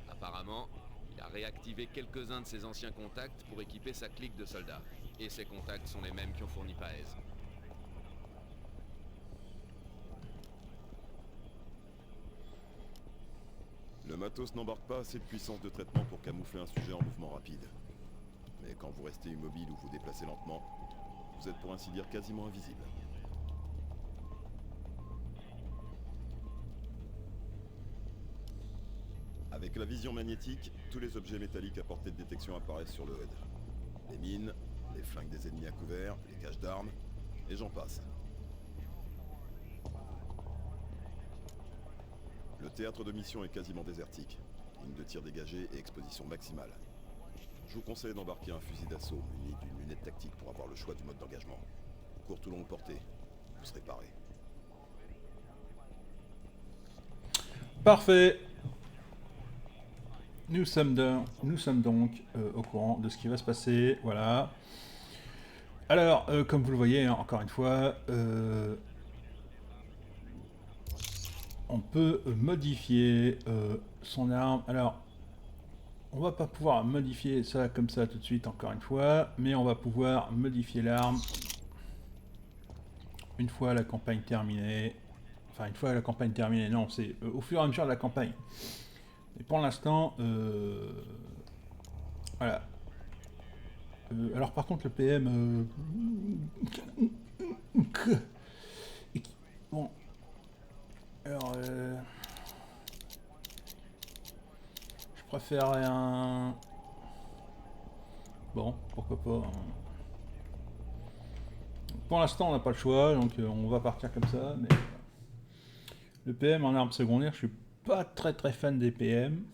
[SPEAKER 6] Apparemment, il a réactivé quelques-uns de ses anciens contacts pour équiper sa clique de soldats. Et ces contacts sont les mêmes qui ont fourni Paez.
[SPEAKER 7] Le matos n'embarque pas assez de puissance de traitement pour camoufler un sujet en mouvement rapide. Mais quand vous restez immobile ou vous déplacez lentement, vous êtes pour ainsi dire quasiment invisible. Avec la vision magnétique, tous les objets métalliques à portée de détection apparaissent sur le HUD. Les mines, les flingues des ennemis à couvert, les caches d'armes, et j'en passe. Le théâtre de mission est quasiment désertique. Ligne de tir dégagée et exposition maximale. Je vous conseille d'embarquer un fusil d'assaut muni d'une lunette tactique pour avoir le choix du mode d'engagement. Courte ou longue portée, vous serez paré.
[SPEAKER 1] Parfait. Nous sommes donc au courant de ce qui va se passer. Voilà. Alors, comme vous le voyez, hein, encore une fois, on peut modifier son arme. Alors, on va pas pouvoir modifier ça comme ça tout de suite, encore une fois, mais on va pouvoir modifier l'arme une fois la campagne terminée. Enfin, une fois la campagne terminée, non, c'est au fur et à mesure de la campagne. Et pour l'instant, voilà. Alors par contre le PM... Bon. Alors... Je préférerais un... Bon, pourquoi pas. Pour l'instant on n'a pas le choix, donc on va partir comme ça, mais... Le PM en arme secondaire, je suis pas très fan des PM.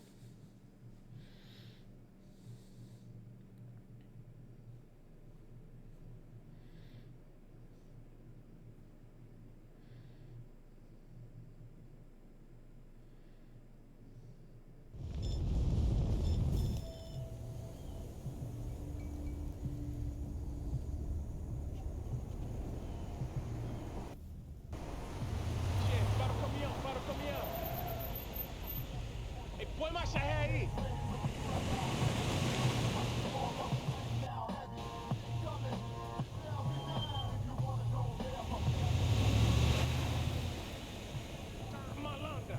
[SPEAKER 8] Para o caminhão! E põe marcha ré aí! Malandra!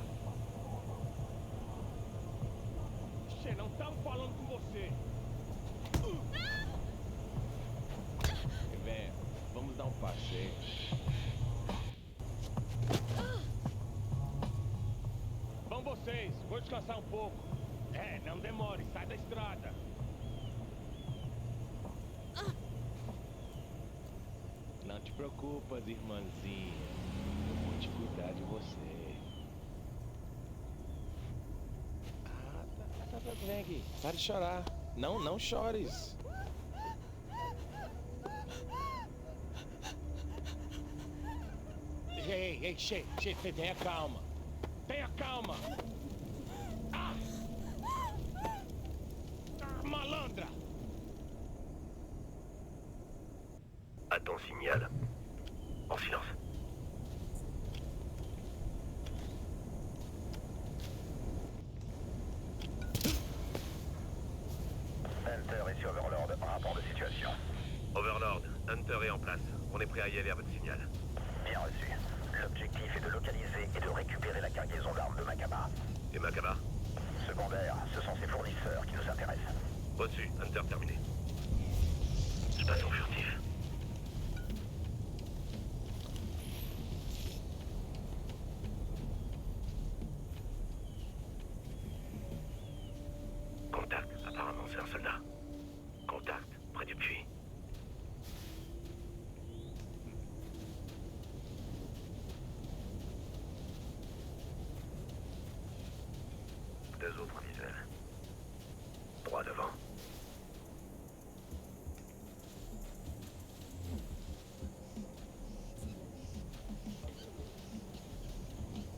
[SPEAKER 8] Che, não estamos falando com você! Vem, vamos dar um passeio. Vão vocês, vou descansar um pouco. É, não demore, sai da estrada. Não te preocupas, irmãzinha. Eu vou te cuidar de você. Tá, vem aqui. Para de chorar. Não chores. Ei, Che, tenha calma. Tenha calma. Malandra.
[SPEAKER 9] À ton signal. En silence.
[SPEAKER 3] Hunter et sur Overlord, rapport de situation.
[SPEAKER 9] Overlord, Hunter est en place. On est prêt à y aller à votre signal.
[SPEAKER 3] Bien reçu. L'objectif est de localiser et de récupérer la cargaison d'armes de Makaba.
[SPEAKER 9] Et Makaba?
[SPEAKER 3] Secondaire, ce sont ses fournisseurs qui nous intéressent.
[SPEAKER 9] Reçu, Hunter terminé. Je passe en furtif. Contact, apparemment c'est un soldat. Contact, près du puits. Deux autres visuels. Droit devant.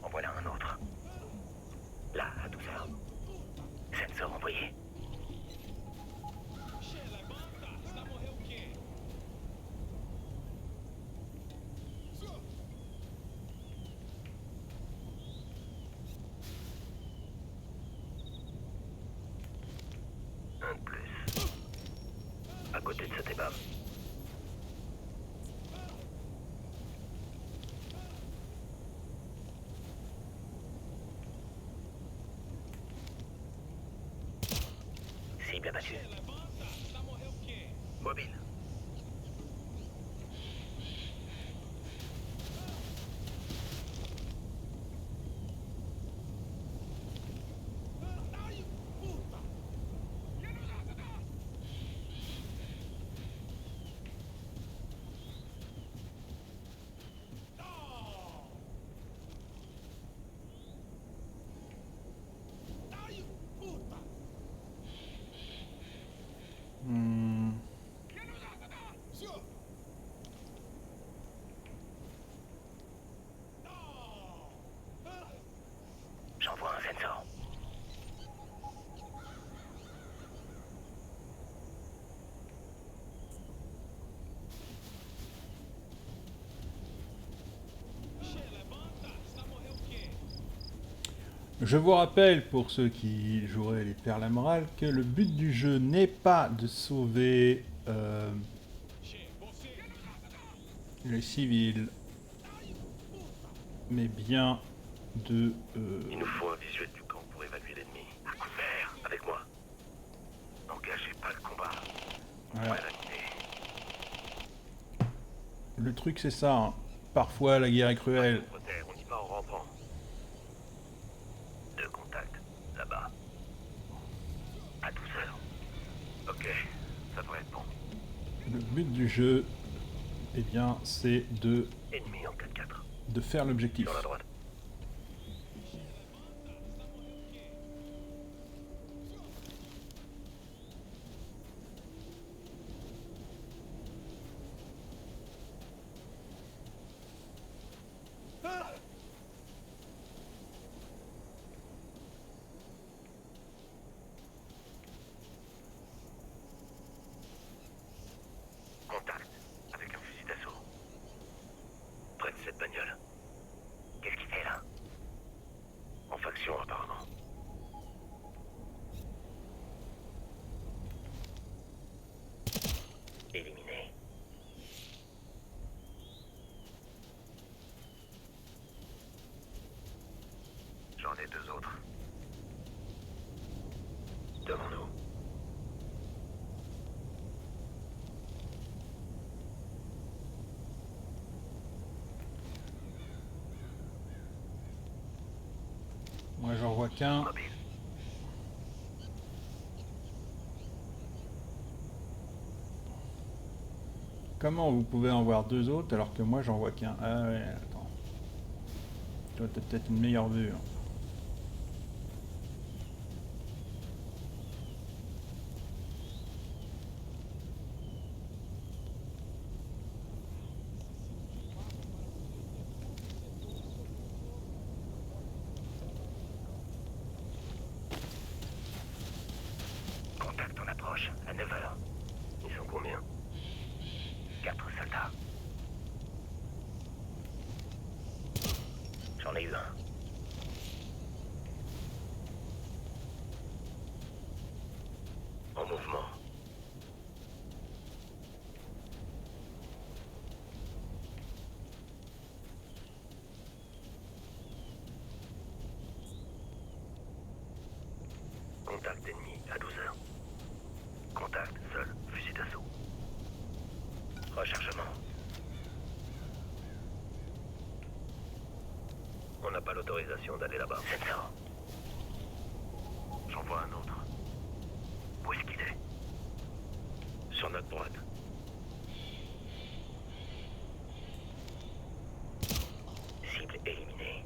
[SPEAKER 9] En voilà un autre. Là, à 12h. Sensor envoyé. Un de plus. À côté de cet ébam. Cible abattue. Mobile. J'envoie un sensor.
[SPEAKER 1] Je vous rappelle, pour ceux qui joueraient les perles à morale, que le but du jeu n'est pas de sauver les civils, mais bien de...
[SPEAKER 9] Il nous faut un visuel du camp pour évaluer l'ennemi. À couvert, avec moi. N'engagez pas le combat.
[SPEAKER 1] Voilà. Le truc c'est ça, hein. Parfois la guerre est cruelle.
[SPEAKER 9] On y va en rentrant. 2 contacts, là-bas. À 12h. Ok, ça devrait être bon.
[SPEAKER 1] Le but du jeu, eh bien, c'est
[SPEAKER 9] Ennemi en 4-4.
[SPEAKER 1] de faire l'objectif.
[SPEAKER 9] Sur la droite. Contact avec un fusil d'assaut. Près de cette bagnole. Qu'est-ce qu'il fait là? En faction apparemment. Éliminé. J'en ai 2 autres. Devant nous.
[SPEAKER 1] Moi j'en vois qu'un. Comment vous pouvez en voir 2 autres alors que moi j'en vois qu'un? Ah ouais, attends. Toi t'as peut-être une meilleure vue. Hein.
[SPEAKER 9] Contact en approche, à 9h. Ils sont combien? 4 soldats. J'en ai eu un. En mouvement. Contact ennemi à 12h. Contact seul, fusil d'assaut. Rechargement. On n'a pas l'autorisation d'aller là-bas. C'est ça. J'en vois un autre. Où est-ce qu'il est? Sur notre droite. Cible éliminée.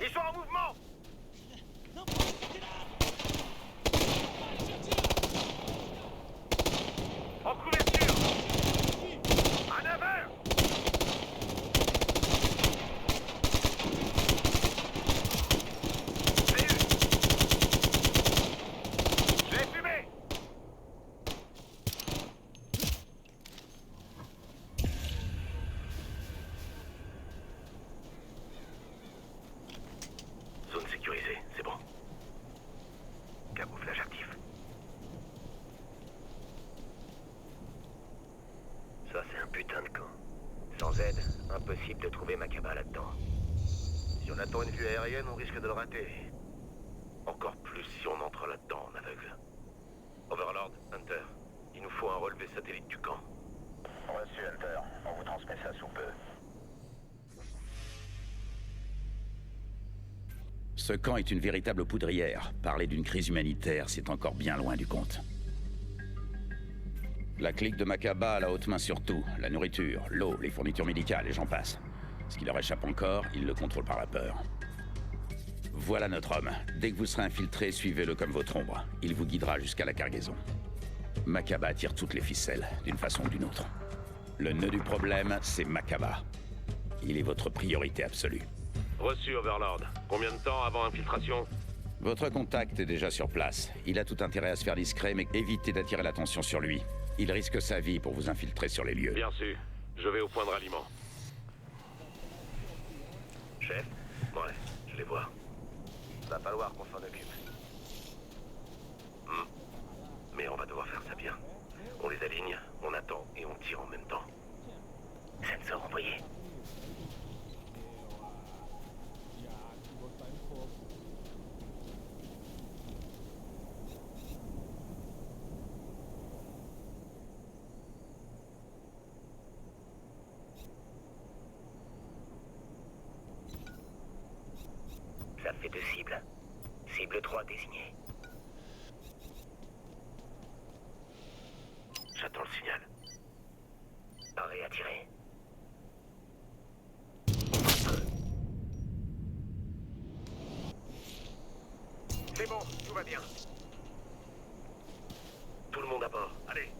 [SPEAKER 9] Ils sont en mouvement! En couverture! À 9h! Je l'ai fumé! Zone sécurisée, c'est bon. Camouflage actif. Ça, c'est un putain de camp. Sans aide, impossible de trouver Makaba là-dedans. Si on attend une vue aérienne, on risque de le rater. Encore plus si on entre là-dedans en aveugle. Overlord, Hunter, il nous faut un relevé satellite du camp.
[SPEAKER 3] Reçu, Hunter. On vous transmet ça sous peu.
[SPEAKER 4] Ce camp est une véritable poudrière. Parler d'une crise humanitaire, c'est encore bien loin du compte. La clique de Makaba a la haute main sur tout. La nourriture, l'eau, les fournitures médicales et j'en passe. Ce qui leur échappe encore, ils le contrôlent par la peur. Voilà notre homme. Dès que vous serez infiltré, suivez-le comme votre ombre. Il vous guidera jusqu'à la cargaison. Makaba tire toutes les ficelles, d'une façon ou d'une autre. Le nœud du problème, c'est Makaba. Il est votre priorité absolue.
[SPEAKER 9] Reçu, Overlord. Combien de temps avant infiltration?
[SPEAKER 4] Votre contact est déjà sur place. Il a tout intérêt à se faire discret, mais évitez d'attirer l'attention sur lui. Il risque sa vie pour vous infiltrer sur les lieux.
[SPEAKER 9] Bien sûr. Je vais au point de ralliement. Chef? Ouais, je les vois. Va falloir qu'on s'en occupe. Mais on va devoir faire ça bien. On les aligne, on attend et on tire en même temps. Sensor envoyé. et 2 cibles. Cible 3 désignée. J'attends le signal. Arrêt à tirer. C'est bon, tout va bien. Tout le monde à bord, allez.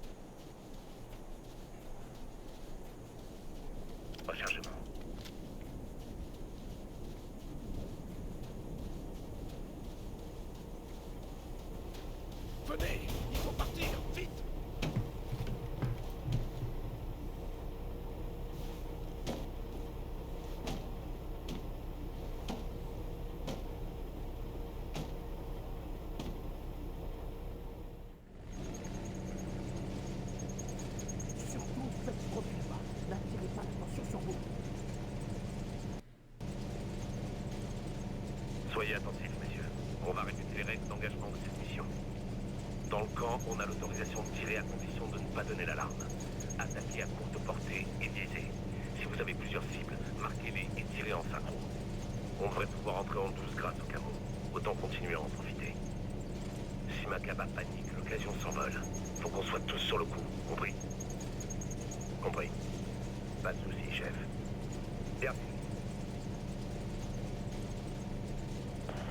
[SPEAKER 9] Rechargement.
[SPEAKER 8] Venez, il faut partir, vite.
[SPEAKER 13] Surtout, faites profil bas. N'attirez pas l'attention sur vous.
[SPEAKER 9] Soyez attentifs, messieurs. On va répéter les règles d'engagement de cette mission. Dans le camp, on a l'autorisation de tirer à condition de ne pas donner l'alarme. Attaquer à courte portée et viser. Si vous avez plusieurs cibles, marquez-les et tirez en synchro. On devrait pouvoir entrer en douce grâce au camo. Autant continuer à en profiter. Si Makaba panique, l'occasion s'envole. Faut qu'on soit tous sur le coup, compris? Compris. Pas de soucis, chef. Merci.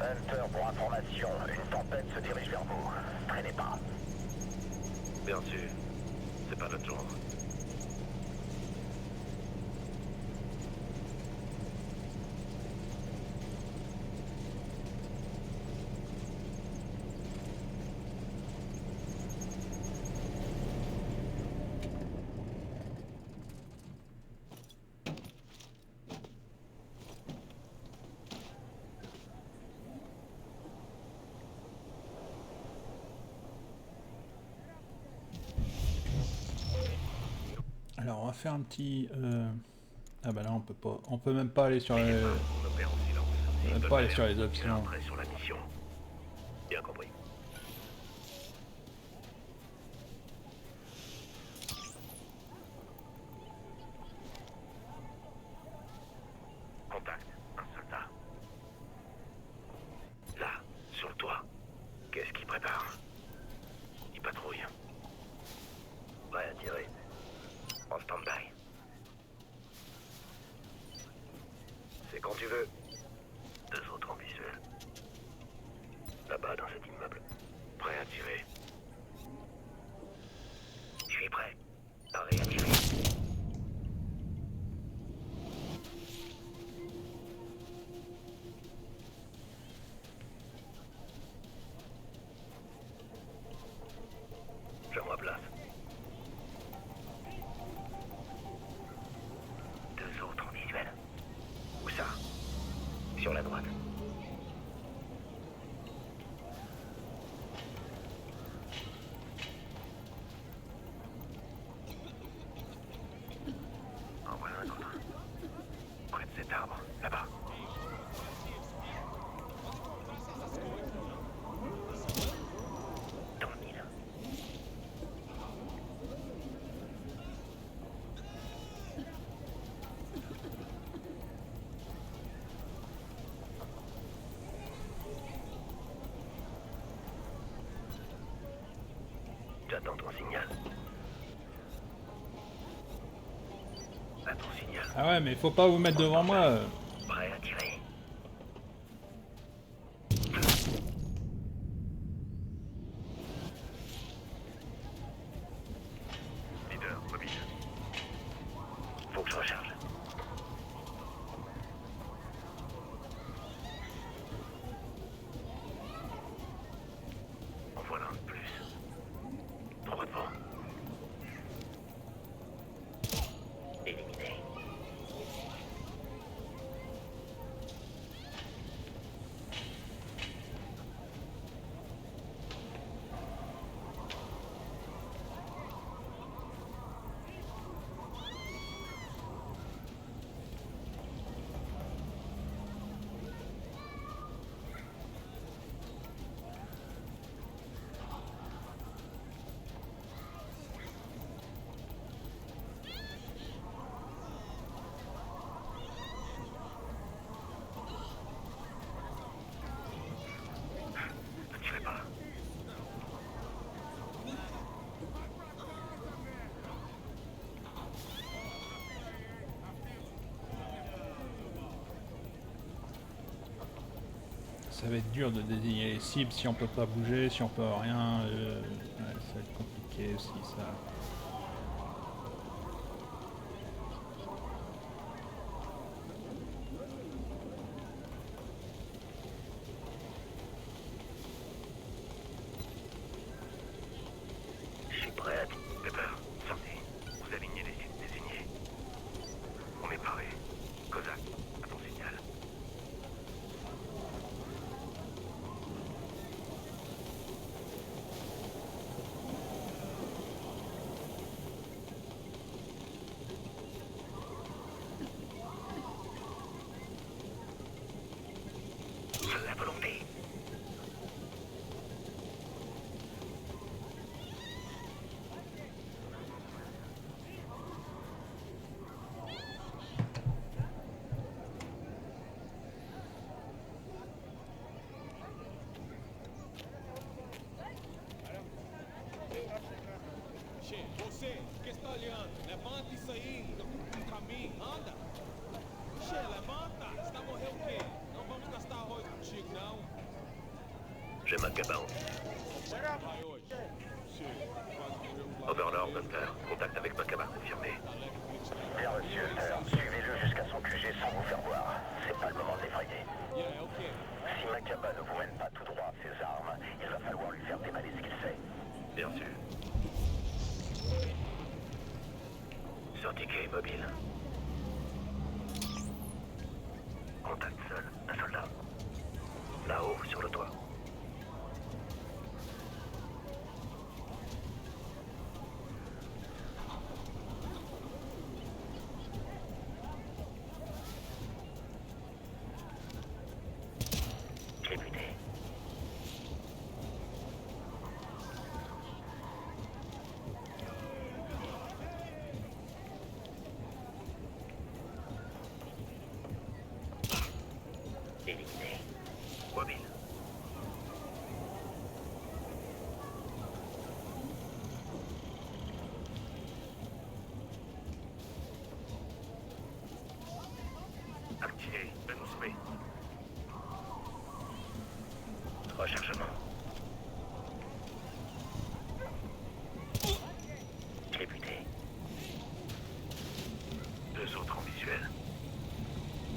[SPEAKER 3] Hunter, pour information, une tempête se dirige vers vous. Traînez pas.
[SPEAKER 9] Bien sûr. C'est pas notre genre.
[SPEAKER 1] Alors on va faire un petit... Ah bah là on peut même pas aller sur les... On peut même pas aller sur les options.
[SPEAKER 9] Sur la mission. Bien compris. Contact, un soldat. Là, sur le toit. Qu'est-ce qu'il prépare? Il patrouille. Ouais, à tirer. En stand-by. C'est quand tu veux. 2 autres en visuel. Là-bas, dans cet immeuble. Prêt à tirer. Je suis prêt. Arrêt à tirer. Je me place. 2 autres en visuel. Où ça? Sur la droite. En voilà un autre. Près de cet arbre, là-bas. Dans le mille. J'attends ton signal. À ton signal.
[SPEAKER 1] Ah ouais mais faut pas vous mettre devant moi.
[SPEAKER 9] Prêt à tirer. Leader, mobile. Faut que je recharge. En voilà un de plus. Droit devant. Éliminé.
[SPEAKER 1] ça va être dur de désigner les cibles si on peut pas bouger, si on peut rien. Ouais, ça va être compliqué aussi ça.
[SPEAKER 9] Je suis prêt à... Pepper, sortez. Vous alignez les cibles désignées. On est paré. Kozak, à ton signal. La volonté.
[SPEAKER 8] Che, você que está olhando, levanta isso aí, contra mim, anda. Che, levanta, você tá morrendo o quê? Não vamos gastar arroz contigo, não.
[SPEAKER 9] J'ai Macaba.
[SPEAKER 8] Vai hoje. Che, quase morreu lá.
[SPEAKER 9] Overlord, Hunter. Contact avec Macaba confirmé.
[SPEAKER 3] Bien reçu, Hunter. Suivez-le jusqu'à son QG sans vous faire voir. C'est pas le moment de l'effrayer.
[SPEAKER 8] Yeah, ok.
[SPEAKER 3] Si Macaba ne vous mène pas tout droit ses armes, il va falloir lui faire déballer ce qu'il sait.
[SPEAKER 9] Bien sûr. Sortie quai mobile. Contact seul, un soldat. Là-haut, sur le toit. Je l'ai buté. Éliminé. Mobile. Activé. Venus B. Rechargement. Je l'ai buté. Deux autres en visuel.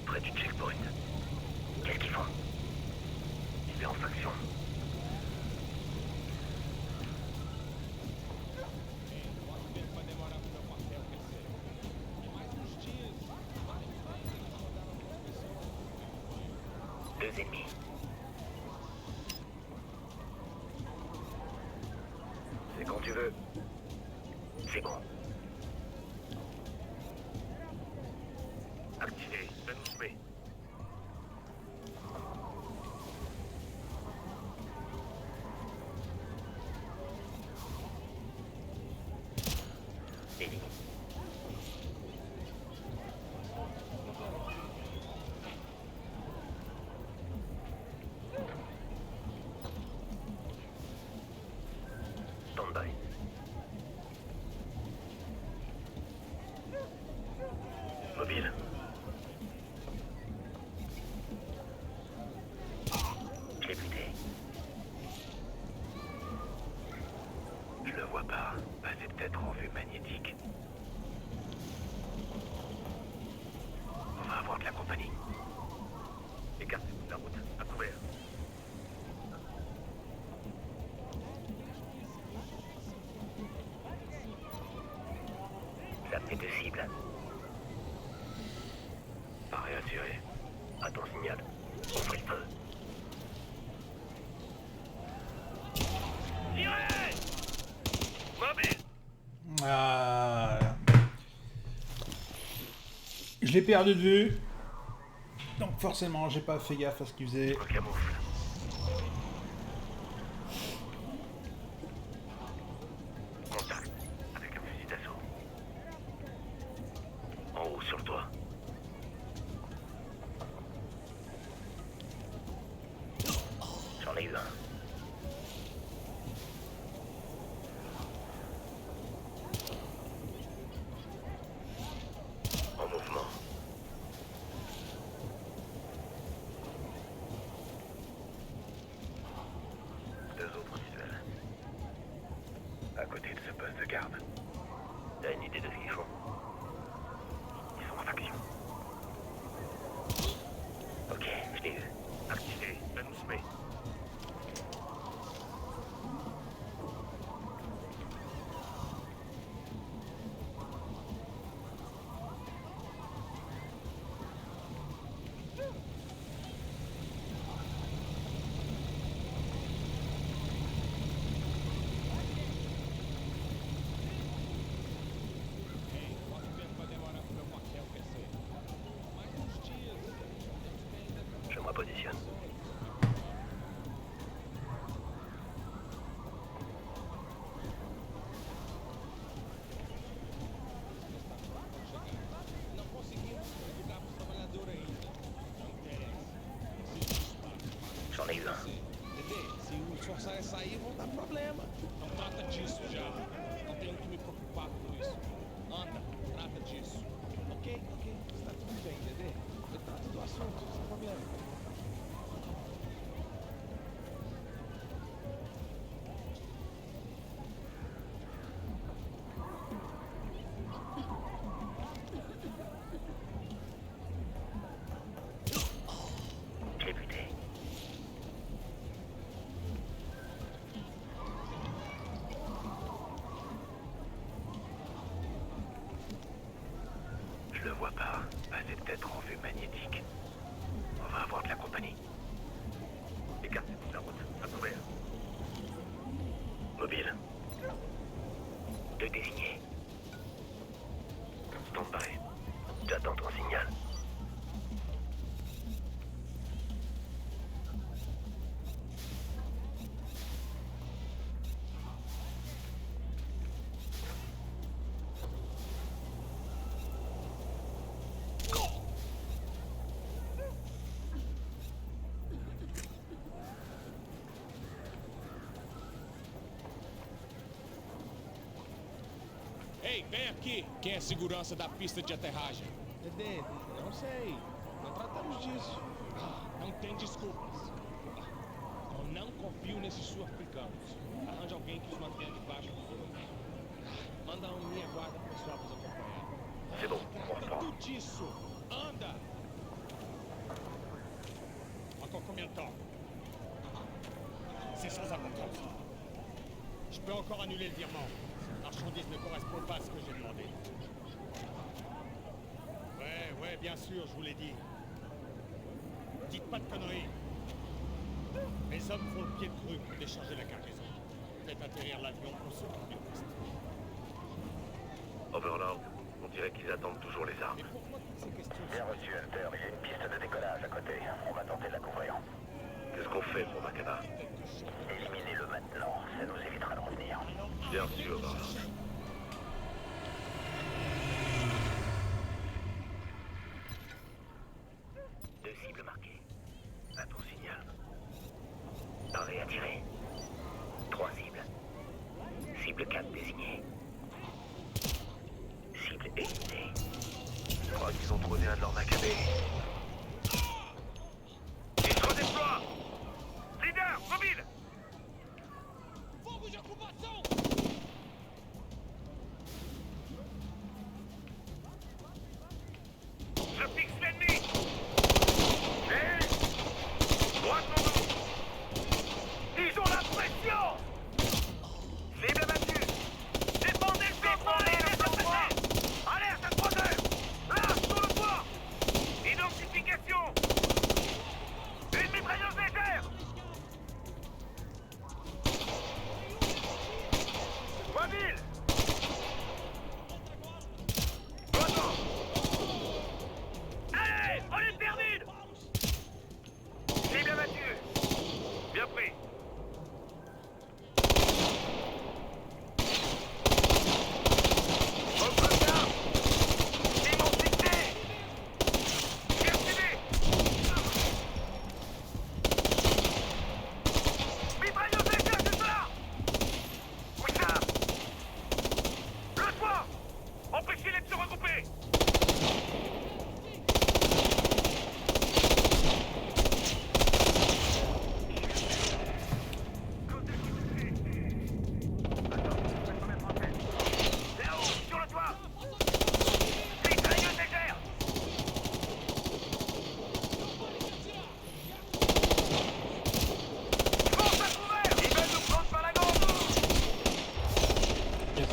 [SPEAKER 9] Près du checkpoint. Qu'est-ce qu'ils font? Il est en faction. Deux ennemis. C'est quand tu veux. C'est bon. Activé. Venus B. Éliminé. Stand-by. Mobile. Je l'ai buté. Je le vois pas. Passer peut-être en vue magnétique. On va avoir de la compagnie. Écartez-vous de la route. À couvert. Ça fait deux cibles. Pareil assuré. À ton signal. Ouvrez le feu. Tirez! Mobile!
[SPEAKER 1] Ah. Je l'ai perdu de vue. Donc forcément, j'ai pas fait gaffe à ce qu'il faisait.
[SPEAKER 9] Camoufle. Contact avec un fusil d'assaut. En haut sur le toit. J'en ai eu un. En mouvement. côté de ce poste de garde. T'as une idée de ce qu'ils font? Ils sont en faction. Ok, je l'ai eu. Activé, annoncé. Je me repositionne. J'en ai eu un.
[SPEAKER 8] Se os forçarem a sair, vão dar problema. Não trata disso já. Não tenho que me preocupar com isso. Anda, trata disso. Ok? Está tudo bem, Dedê. Eu trato do assunto, sem problema.
[SPEAKER 9] Je l'ai buté. Je le vois pas. C'est peut-être en vue magnétique. On va avoir de la compagnie. Écartez toute la route. À couvert. Mobile. Deux désignés. Stand by. J'attends ton signal.
[SPEAKER 8] Ei, vem aqui! Quem é segurança da pista de aterragem? Dedê, eu não sei. Não tratamos disso. Não tem desculpas. Eu não confio nesses sul-africanos. Arranja alguém que os mantenha debaixo do fogo. Manda minha guarda pessoal para os acompanhar.
[SPEAKER 9] C'est bon, on
[SPEAKER 8] Trata
[SPEAKER 9] reprend.
[SPEAKER 8] tudo disso. Anda! Encore combien de temps? C'est sans importance. Je peux encore annuler le virement. La marchandise ne correspond pas à ce que j'ai demandé. Ouais, bien sûr, je vous l'ai dit. Dites pas de conneries. Mes hommes font le pied de grue pour décharger la cargaison. Faites atterrir l'avion pour s'occuper du reste.
[SPEAKER 9] Overlord, on dirait qu'ils attendent toujours les armes.
[SPEAKER 8] Mais pourquoi toutes ces questions?
[SPEAKER 3] Bien reçu, Hunter. Il y a une piste de décollage à côté. On va tenter de la couvrir.
[SPEAKER 9] Qu'est-ce qu'on fait pour Makaba?
[SPEAKER 3] Éliminez-le maintenant. Ça nous évitera de revenir.
[SPEAKER 9] Bien sûr, Overlord. Deux cibles marquées. À ton signal. Parlez à tirer. 3 cibles. Cible 4 désignée. Cible éliminée. Je crois qu'ils ont trôné un de leurs Macabées. Ils se redéploient! Leader, mobile!
[SPEAKER 8] Fogo de ocupação!
[SPEAKER 9] Je fixe l'ennemi! Et... droit devant nous! Ils ont la pression! Cible battue! Défendez le flanc! Alerte à 3 heures! Là, sur le toit! Identification! Une mitrailleuse légère!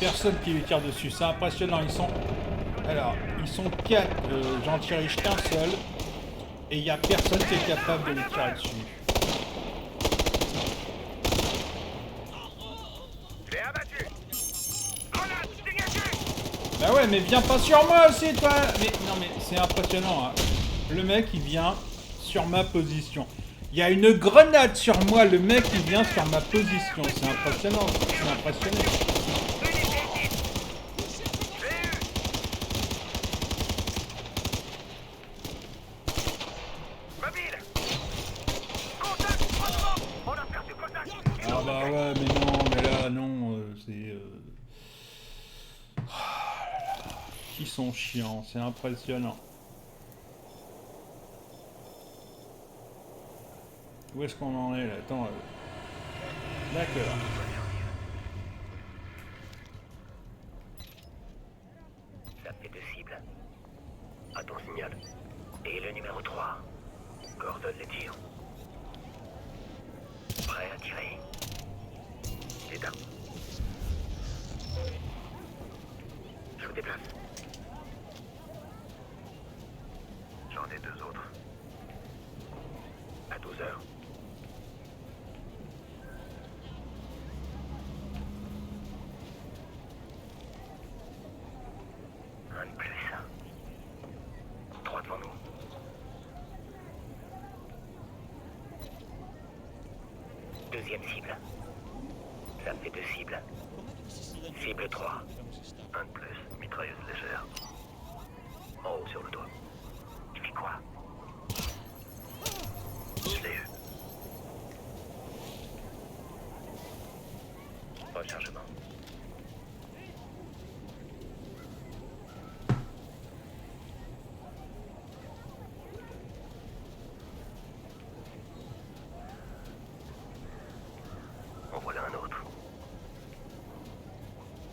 [SPEAKER 1] personne qui lui tire dessus. C'est impressionnant. Ils sont... Alors, ils sont 4. J'en dirige qu'un seul. Et il n'y a personne qui est capable de lui tirer dessus.
[SPEAKER 2] Je l'ai abattu. Grenade, dégagez.
[SPEAKER 1] Bah ouais, mais viens pas sur moi aussi, toi. Mais non, mais c'est impressionnant. Hein. Le mec, il vient sur ma position. Il y a une grenade sur moi. Le mec, il vient sur ma position. C'est impressionnant. Je suis impressionné. Ah bah ouais, mais non, mais là, non, c'est... Ils sont chiants, c'est impressionnant. Où est-ce qu'on en est là? Attends. D'accord.
[SPEAKER 3] Ça fait 2 cibles. À ton signal. Et le numéro 3. Coordonne les tirs. Prêt à tirer. Éteins. Je vous déplace. J'en ai 2 autres. À 12 heures. Un de plus. 3 devant nous. Deuxième cible. Ça me fait 2 cibles. Cible 3. Un de plus. Mitrailleuse légère. En haut sur le toit. Tu fais quoi? Je l'ai eu. Rechargement. En voilà un autre.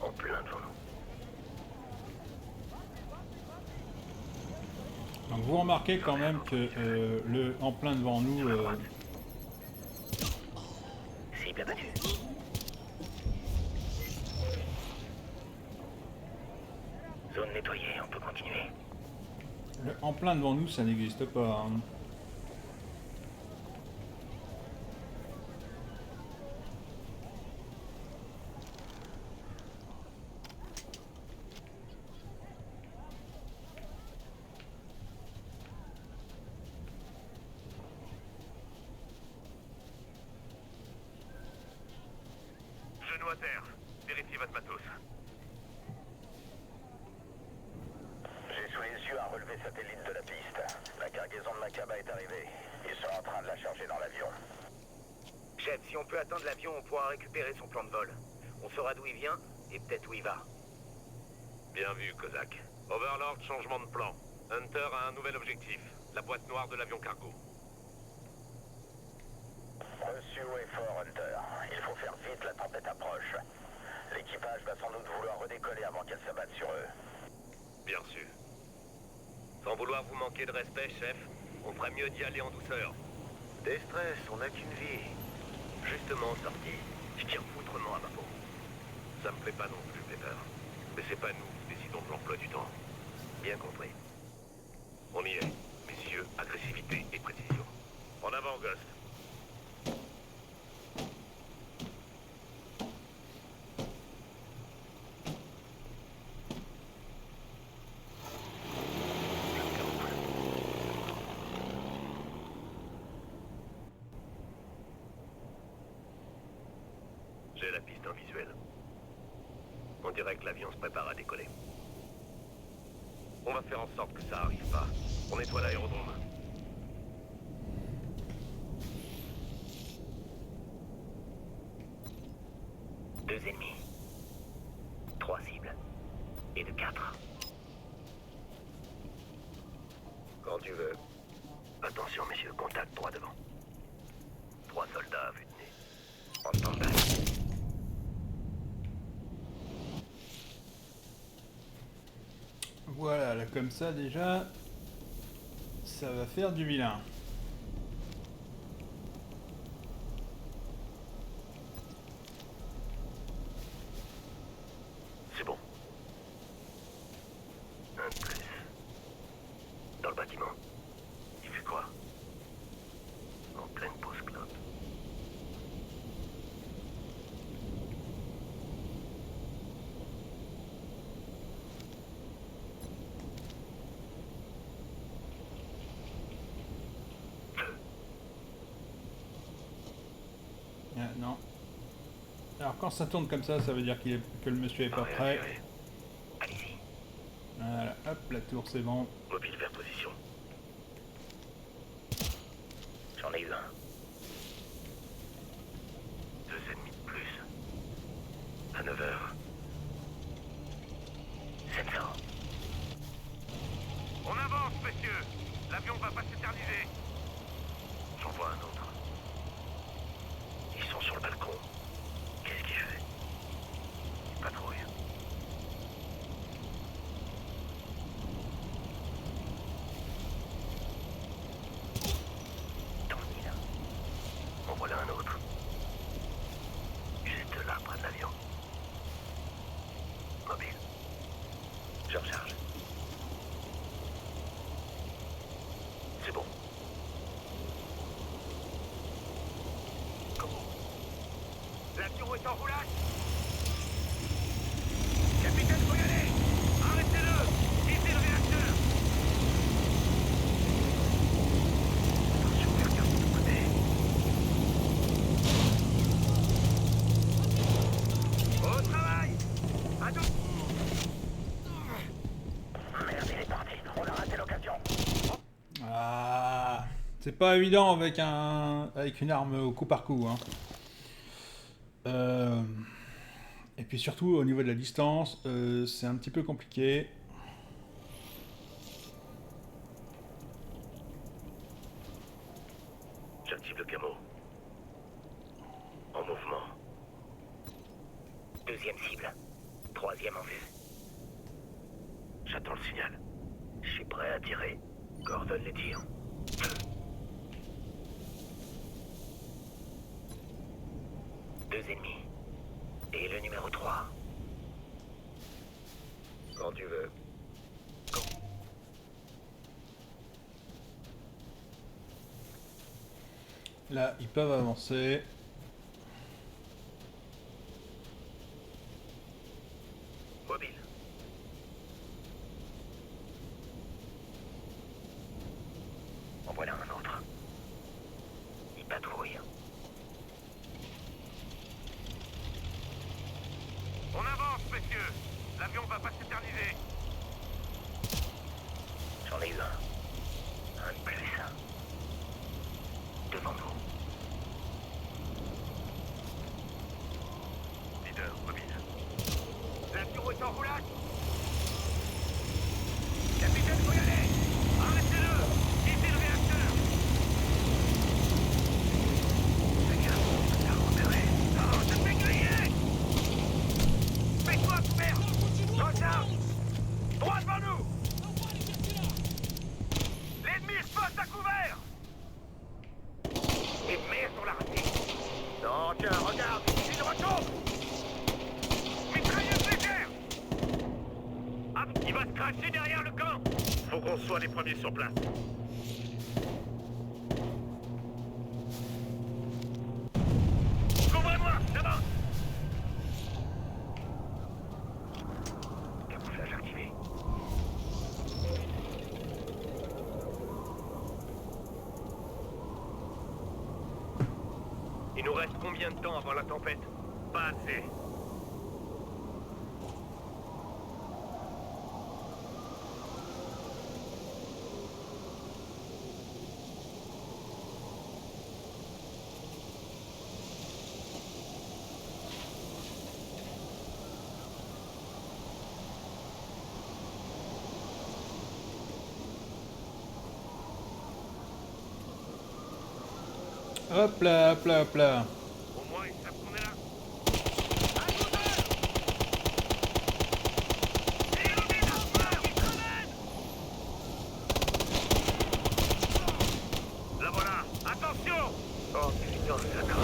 [SPEAKER 3] En plein devant nous.
[SPEAKER 1] Donc vous remarquez quand même que en plein devant nous...
[SPEAKER 3] Cible abattue. Zone nettoyée, on peut continuer.
[SPEAKER 1] en plein devant nous, ça n'existe pas. Hein.
[SPEAKER 9] Genou à terre. Vérifiez votre matos.
[SPEAKER 3] J'ai sous les yeux un relevé satellite de la piste. La cargaison de Makaba est arrivée. Ils sont en train de la charger dans l'avion. Chef, si on peut attendre l'avion, on pourra récupérer son plan de vol. On saura d'où il vient et peut-être où il va.
[SPEAKER 9] Bien vu, Kozak. Overlord, changement de plan. Hunter a un nouvel objectif. La boîte noire de l'avion cargo.
[SPEAKER 3] Reçu haut et fort, Hunter. Il faut faire vite, la tempête approche. L'équipage va sans doute vouloir redécoller avant qu'elle s'abatte sur eux.
[SPEAKER 9] Bien sûr. Sans vouloir vous manquer de respect, chef, on ferait mieux d'y aller en douceur.
[SPEAKER 3] Des stress, on n'a qu'une vie. Justement sorti, je tire foutrement à ma peau.
[SPEAKER 9] Ça me plaît pas non plus, Pepper. Mais c'est pas nous qui décidons de l'emploi du temps.
[SPEAKER 3] Bien compris.
[SPEAKER 9] On y est. Messieurs, agressivité et précision. En avant, Ghost. J'ai la piste en visuel. On dirait que l'avion se prépare à décoller. On va faire en sorte que ça arrive pas. On nettoie l'aérodrome.
[SPEAKER 3] Deux ennemis. 3 cibles. Et de 4.
[SPEAKER 9] Quand tu veux.
[SPEAKER 3] Attention, messieurs, contact droit devant. 3 soldats à vue de nez. En stand-by.
[SPEAKER 1] Voilà, là comme ça déjà, ça va faire du vilain. Alors quand ça tourne comme ça veut dire que le monsieur est pas prêt.
[SPEAKER 9] Allez-y.
[SPEAKER 1] Voilà, hop, la tour c'est bon.
[SPEAKER 9] Mobile vers position. J'en ai eu un. 2 ennemis de plus. À 9 heures. 700.
[SPEAKER 2] On avance, messieurs. L'avion va pas s'éterniser.
[SPEAKER 9] J'en vois un autre. Ils sont sur le balcon. Qu'est-ce qu'il fait? Il patrouille. Dans le mille. En voilà un autre. Juste là, près de l'avion. Mobile. Je recharge. C'est bon.
[SPEAKER 2] L'avion est en roulage. Capitaine, faut y aller. Arrêtez-le. Visez le réacteur.
[SPEAKER 9] Attention, regarde de l'autre côté.
[SPEAKER 2] Au travail. À deux.
[SPEAKER 9] Merde, il est parti. On a raté l'occasion.
[SPEAKER 1] Ah, c'est pas évident avec une arme au coup par coup, hein. Et puis surtout au niveau de la distance, c'est un petit peu compliqué.
[SPEAKER 9] J'active le camo. En mouvement. 2e cible. 3e en vue. J'attends le signal. Je suis prêt à tirer. Coordonne les tirs. Deux ennemis. Et le numéro 3. Quand tu veux.
[SPEAKER 1] Là, ils peuvent avancer.
[SPEAKER 9] Mobile. En voilà un autre. Il patrouille.
[SPEAKER 2] On avance, messieurs. L'avion va pas s'éterniser.
[SPEAKER 9] J'en ai eu un. Un de plus. Devant nous.
[SPEAKER 2] Leader, mobile. L'avion est en roulage. Capitaine, faut y aller. Arrêtez-le. Visez le réacteur.
[SPEAKER 9] Les gars, on t'a repéré.
[SPEAKER 2] Oh, je me fais griller. Fais-toi, merde. Recharge. Droit devant nous. L'ennemi spot à couvert. Les mères sont la ratée.
[SPEAKER 9] Non, tiens, regarde.
[SPEAKER 2] Il retombe. Mitrailleuse légère. Ah, il va se cracher derrière le camp.
[SPEAKER 9] Faut qu'on soit les premiers sur place.
[SPEAKER 2] Couvrez-moi, d'abord.
[SPEAKER 9] Camouflage activé.
[SPEAKER 2] Il nous reste combien de temps avant la tempête? Pas assez.
[SPEAKER 1] Hop là, hop là, hop là.
[SPEAKER 2] Au moins, ils savent qu'on est là. La voilà. Attention.
[SPEAKER 9] Oh putain, le sacre.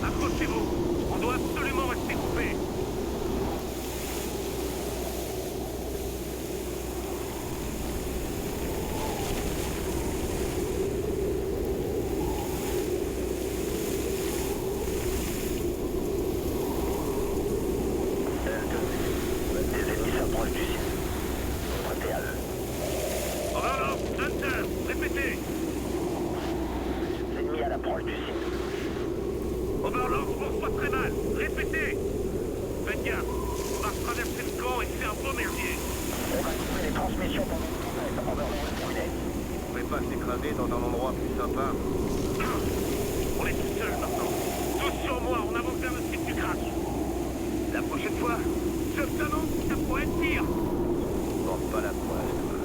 [SPEAKER 2] Accrochez-vous. On doit absolument rester coupé.
[SPEAKER 9] Des ennemis s'approchent du ciel. Prêtez à eux.
[SPEAKER 2] Overlord, Hunter, répétez.
[SPEAKER 9] L'ennemi à l'approche du site.
[SPEAKER 2] Overlord, on reçoit très mal. faites gaffe. On va traverser le camp et c'est un beau merdier.
[SPEAKER 3] On va couper les transmissions pendant le tempête. On va le terminer.
[SPEAKER 9] Ils pourraient pas s'écraser dans un endroit plus sympa.
[SPEAKER 2] On est tout seul maintenant. Tous sur moi, on avance vers le site du crash. La prochaine fois, je t'annonce que ça pourrait être pire.
[SPEAKER 9] Porte pas la poisse, toi.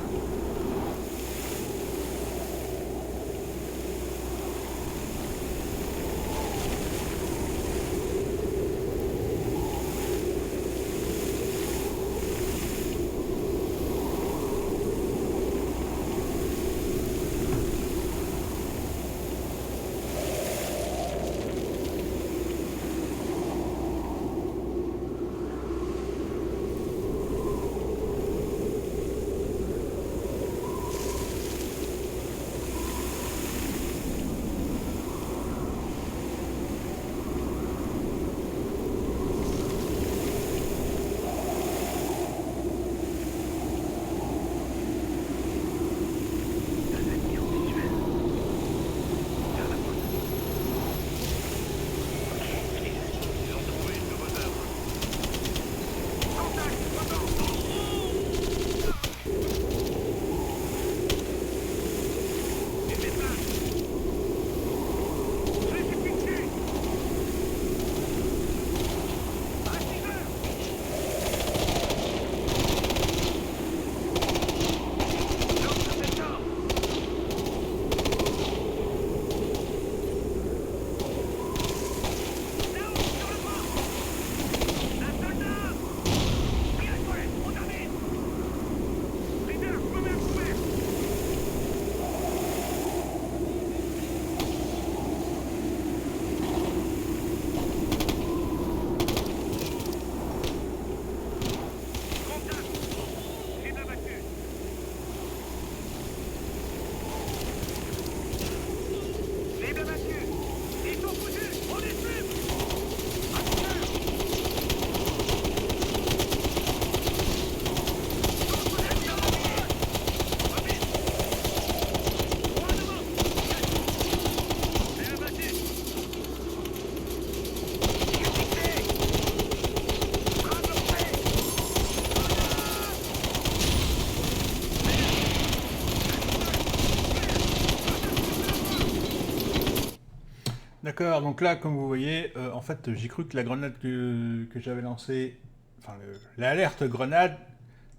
[SPEAKER 1] D'accord, donc là, comme vous voyez, en fait, j'ai cru que la grenade que j'avais lancée, enfin, l'alerte grenade,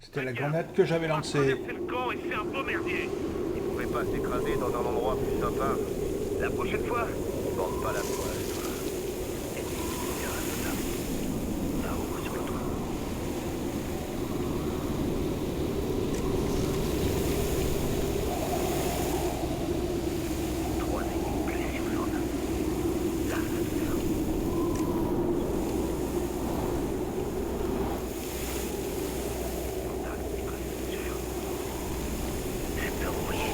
[SPEAKER 1] c'était la grenade que j'avais lancée.
[SPEAKER 2] C'est le camp et c'est un beau merdier.
[SPEAKER 9] Ils pourraient pas s'écraser dans un endroit plus sympa.
[SPEAKER 2] La prochaine fois,
[SPEAKER 9] Porte pas la poisse, toi.
[SPEAKER 3] Là-haut, sur le toit. Trois ennemis blessés aux zones. Là, ça doit faire. Contact, presque sûr. Secteur ouvrier.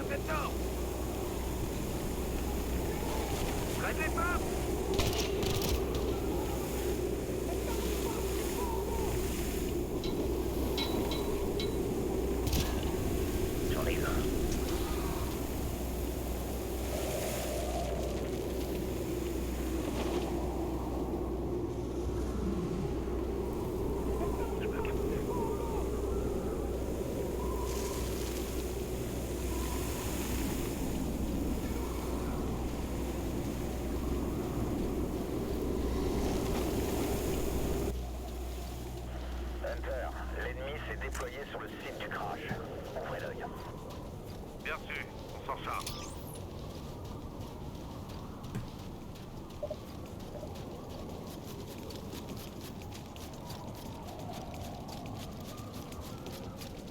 [SPEAKER 2] ça fait tort. Réglez pas.
[SPEAKER 3] J'en ai un. Hunter, l'ennemi s'est déployé sur le site du crash. Ouvrez l'œil.
[SPEAKER 9] Bien sûr, on s'en charge.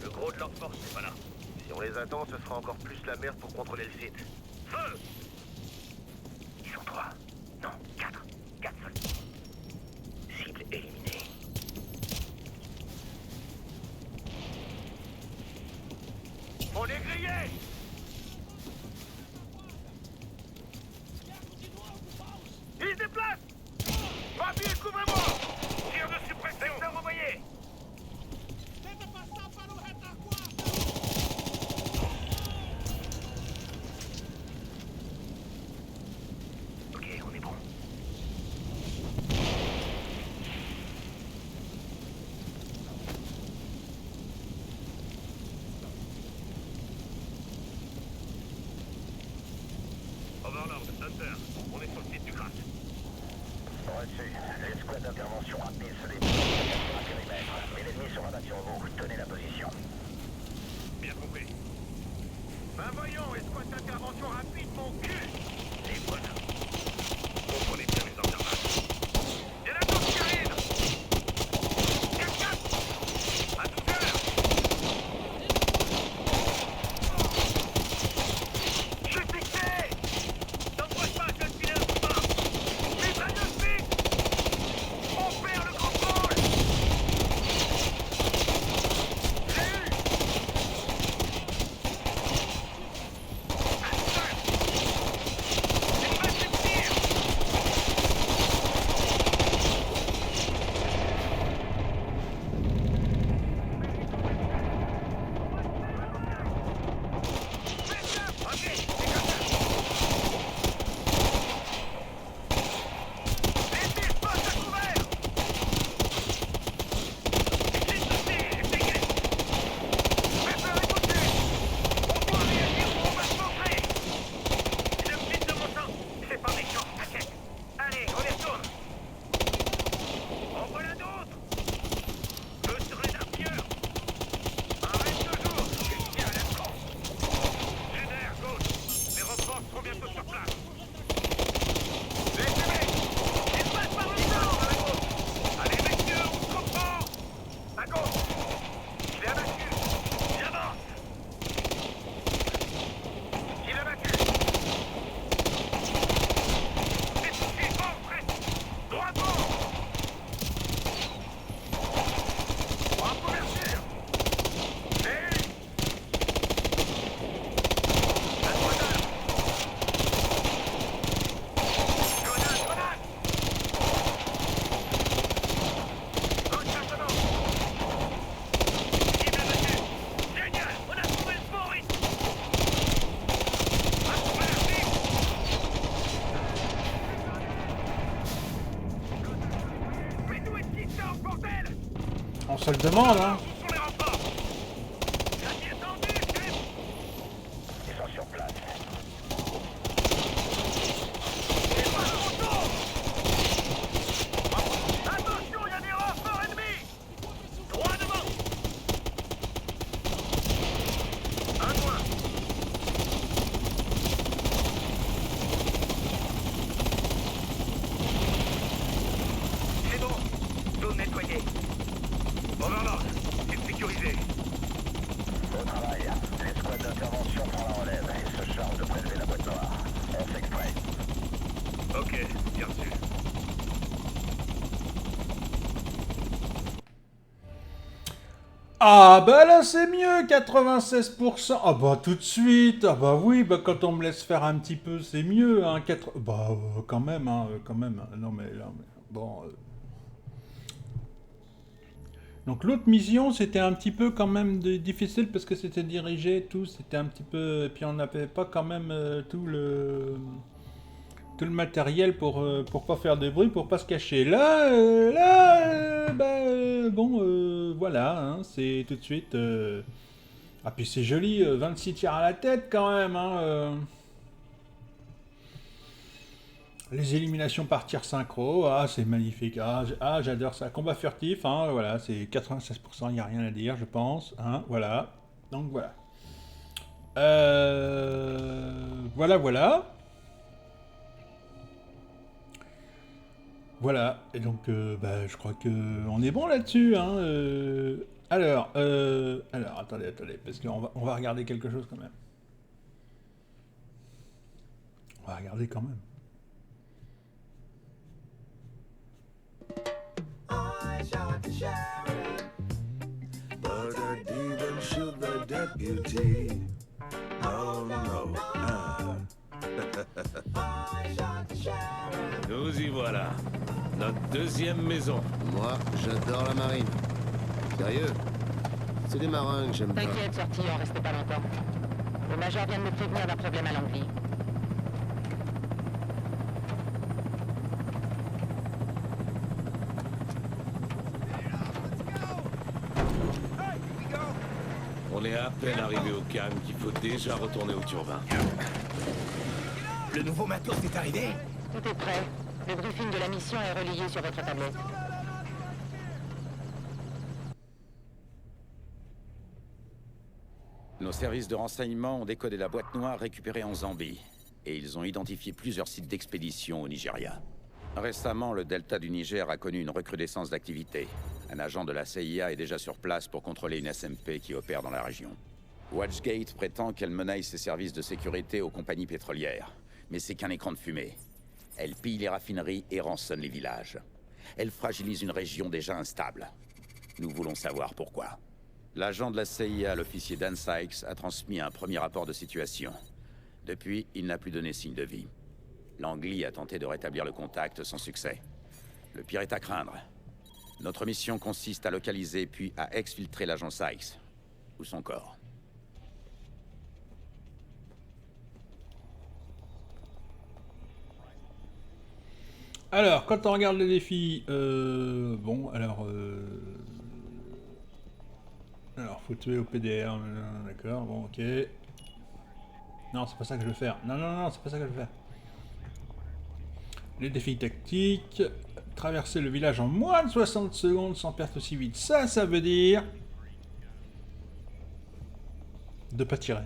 [SPEAKER 2] Le gros de leur force n'est pas là. Si on les attend, ce sera encore plus la merde pour contrôler le site. Feu!
[SPEAKER 3] Ils sont 3. Non, 4. 4 seulement. Cible éliminée.
[SPEAKER 2] Faut les griller! Ils se déplacent! Papier, couvrez-moi! Tir de suppression! Secteur envoyé!
[SPEAKER 3] Ok, on est bon.
[SPEAKER 2] Overlord, Hunter, on est sur le site du crash.
[SPEAKER 3] Reçu. L'escouade d'intervention rapide se déploie sur un périmètre. Mais l'ennemi sera battu en vous. Tenez la position.
[SPEAKER 2] Bien compris. Ben voyons, escouade d'intervention rapide, mon cul!
[SPEAKER 3] Les voilà.
[SPEAKER 2] Comprenez bien les observations. Il y en a d'autres qui arrivent! 4-4! À 12 heures! Je suis fixé! T'embrasse pas, je suis là, pas! Mitraille de speed! On perd le contrôle! J'ai eu!
[SPEAKER 1] On se le demande, hein.
[SPEAKER 3] Ils sont sur place.
[SPEAKER 2] Attention, il y a des renforts ennemis! Droit devant! Un loin! C'est bon! Zone nettoyée. Overlord,
[SPEAKER 1] Ah bah là c'est mieux, 96%. Ah bah tout de suite. Ah bah oui, bah quand on me laisse faire un petit peu, c'est mieux. Hein, Bah quand même, hein, quand même. Non mais là, bon. Donc l'autre mission, c'était un petit peu quand même difficile parce que c'était dirigé et tout. C'était un petit peu... Et puis on n'avait pas quand même tout le matériel pour pas faire de bruit, pour pas se cacher. Là, bon, voilà, hein, c'est tout de suite... Ah, puis c'est joli, 26 tirs à la tête quand même, hein. Les éliminations par tir synchro, ah, c'est magnifique. Ah, j'adore ça. Combat furtif, hein, voilà, c'est 96%, il n'y a rien à dire, je pense. Hein, voilà. Donc voilà. Voilà. Voilà, et donc bah, je crois que on est bon là-dessus. Hein, alors, attendez, parce qu'on va regarder quelque chose quand même. On va regarder quand même. I shot the sheriff, but I didn't shoot the deputy. No.
[SPEAKER 11] Nous y voilà. Notre deuxième maison.
[SPEAKER 10] Moi, j'adore la marine. Sérieux? C'est des marins que j'aime pas.
[SPEAKER 12] T'inquiète, sorti, on reste pas longtemps. Le major vient de me prévenir d'un problème à Langley.
[SPEAKER 11] On est à peine arrivé au calme qu'il faut déjà retourner au turbin.
[SPEAKER 9] Le nouveau matos est arrivé?
[SPEAKER 12] Tout est prêt. Le briefing de la mission est relayé sur votre tablette.
[SPEAKER 4] Nos services de renseignement ont décodé la boîte noire récupérée en Zambie. Et ils ont identifié plusieurs sites d'expédition au Nigeria. Récemment, le delta du Niger a connu une recrudescence d'activité. Un agent de la CIA est déjà sur place pour contrôler une SMP qui opère dans la région. Watchgate prétend qu'elle menace ses services de sécurité aux compagnies pétrolières. Mais c'est qu'un écran de fumée. Elle pille les raffineries et rançonne les villages. Elle fragilise une région déjà instable. Nous voulons savoir pourquoi. L'agent de la CIA, l'officier Dan Sykes, a transmis un premier rapport de situation. Depuis, il n'a plus donné signe de vie. Langley a tenté de rétablir le contact sans succès. Le pire est à craindre. Notre mission consiste à localiser puis à exfiltrer l'agent Sykes. Ou son corps.
[SPEAKER 1] Alors, quand on regarde les défis, bon, alors, faut tuer au PDR, d'accord, bon, ok. Non, c'est pas ça que je veux faire. Non, c'est pas ça que je veux faire. Les défis tactiques, traverser le village en moins de 60 secondes sans perte civile. Ça veut dire de pas tirer.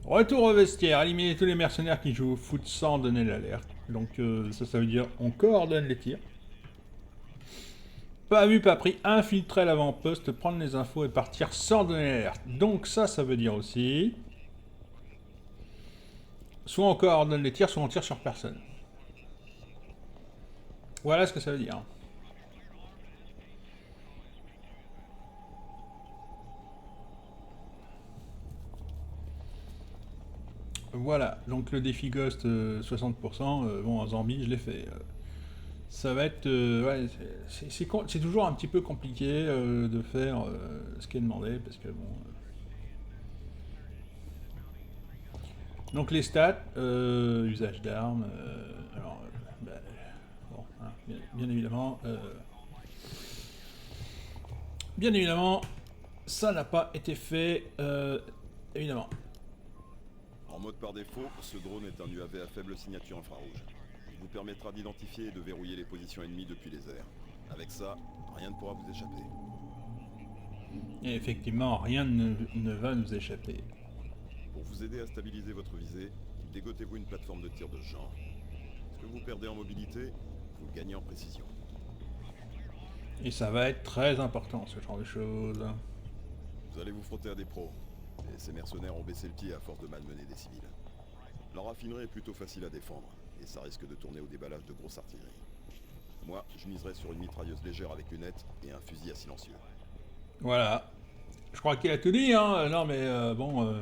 [SPEAKER 1] Retour au vestiaire, éliminer tous les mercenaires qui jouent au foot sans donner l'alerte. Donc ça veut dire on coordonne les tirs. Pas vu, pas pris, infiltrer l'avant-poste, prendre les infos et partir sans donner l'alerte. Donc ça veut dire aussi... Soit on coordonne les tirs, soit on tire sur personne. Voilà ce que ça veut dire. Voilà, donc le défi Ghost 60%, bon en Zambie je l'ai fait. Ça va être... ouais, c'est toujours un petit peu compliqué de faire ce qui est demandé, parce que bon... Donc les stats, usage d'armes, alors... bon, hein, bien évidemment... bien évidemment, ça n'a pas été fait, évidemment.
[SPEAKER 7] En mode par défaut, ce drone est un UAV à faible signature infrarouge. Il vous permettra d'identifier et de verrouiller les positions ennemies depuis les airs. Avec ça, rien ne pourra vous échapper.
[SPEAKER 1] Et effectivement, rien ne va nous échapper.
[SPEAKER 7] Pour vous aider à stabiliser votre visée, dégotez-vous une plateforme de tir de ce genre. Ce que vous perdez en mobilité, vous le gagnez en précision.
[SPEAKER 1] Et ça va être très important, ce genre de choses.
[SPEAKER 7] Vous allez vous frotter à des pros. Et ces mercenaires ont baissé le pied à force de malmener des civils. Leur raffinerie est plutôt facile à défendre, et ça risque de tourner au déballage de grosse artillerie. Moi, je miserais sur une mitrailleuse légère avec lunettes et un fusil à silencieux.
[SPEAKER 1] Voilà. Je crois qu'il a tout dit, hein. Non, mais bon...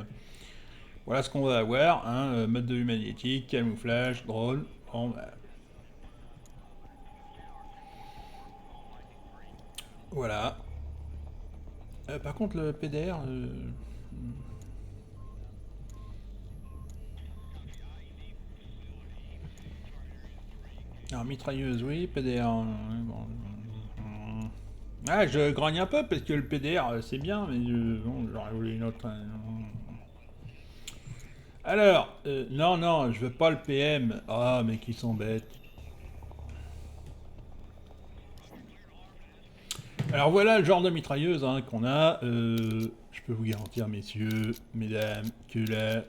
[SPEAKER 1] voilà ce qu'on va avoir, hein. Mode de vue magnétique, camouflage, drone... Bon, bah... Voilà. Par contre, le PDR... Alors, mitrailleuse, oui, PDR... bon, ah, je grogne un peu parce que le PDR, c'est bien, mais bon, j'aurais voulu une autre... Alors, non, non, je veux pas le PM. Ah, mais qui sont bêtes. Alors voilà le genre de mitrailleuse hein, qu'on a. Je peux vous garantir, messieurs, mesdames, que là,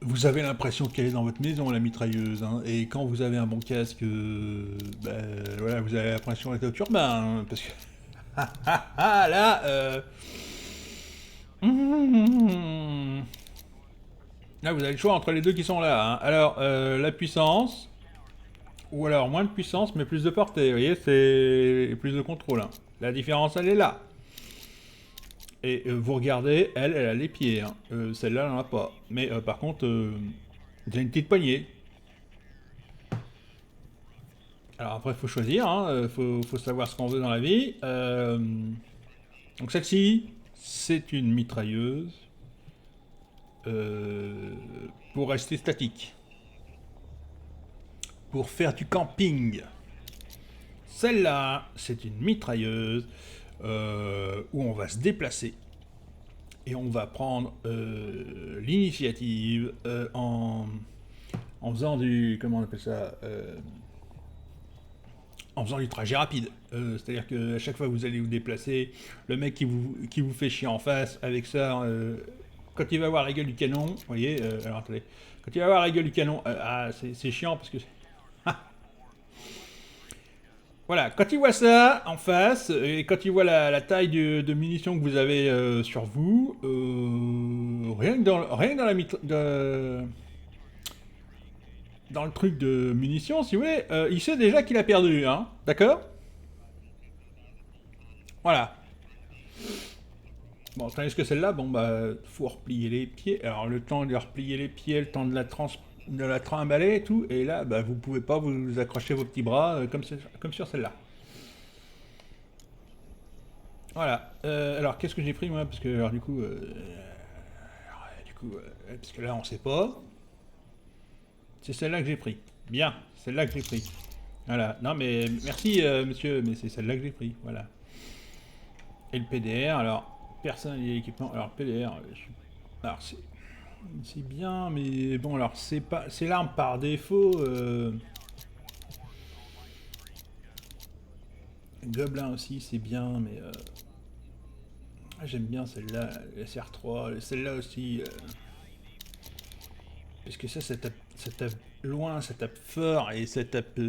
[SPEAKER 1] vous avez l'impression qu'elle est dans votre maison, la mitrailleuse. Hein, et quand vous avez un bon casque, voilà, vous avez l'impression d'être au turbin. Hein, parce que... là, là, vous avez le choix entre les deux qui sont là. Hein. Alors, la puissance... Ou alors moins de puissance, mais plus de portée, vous voyez, c'est plus de contrôle. Hein. La différence, elle est là. Et vous regardez, elle a les pieds. Hein. Celle-là, elle n'en a pas. Mais par contre, elle a une petite poignée. Alors après, il faut choisir, hein. Faut savoir ce qu'on veut dans la vie. Donc celle-ci, c'est une mitrailleuse pour rester statique. Pour faire du camping. Celle-là, c'est une mitrailleuse où on va se déplacer et on va prendre l'initiative en faisant du... comment on appelle ça en faisant du trajet rapide. C'est-à-dire qu'à chaque fois que vous allez vous déplacer, le mec qui vous fait chier en face avec ça, quand il va voir la gueule du canon, vous voyez, alors attendez, quand il va voir la gueule du canon, c'est chiant parce que... Voilà, quand il voit ça en face, et quand il voit la taille de munitions que vous avez sur vous, rien que dans la dans le truc de munitions, si vous voulez, il sait déjà qu'il a perdu, hein, d'accord? Voilà. Bon, tandis que celle-là, bon bah, faut replier les pieds. Alors le temps de replier les pieds, le temps de la trimballer et tout, et là, bah, vous pouvez pas vous accrocher vos petits bras comme sur celle-là. Voilà. Alors, qu'est-ce que j'ai pris, moi? Parce que, alors, du coup, parce que là, on sait pas. C'est celle-là que j'ai pris. Bien, celle-là que j'ai pris. Voilà. Non, mais merci, monsieur, mais c'est celle-là que j'ai pris. Voilà. Et le PDR, alors, personnel et équipement. Alors, PDR, alors, c'est bien, mais bon, alors, c'est l'arme par défaut. Gobelin aussi, c'est bien, mais... j'aime bien celle-là, la SR3, celle-là aussi. Parce que ça tape loin, ça tape fort, et ça tape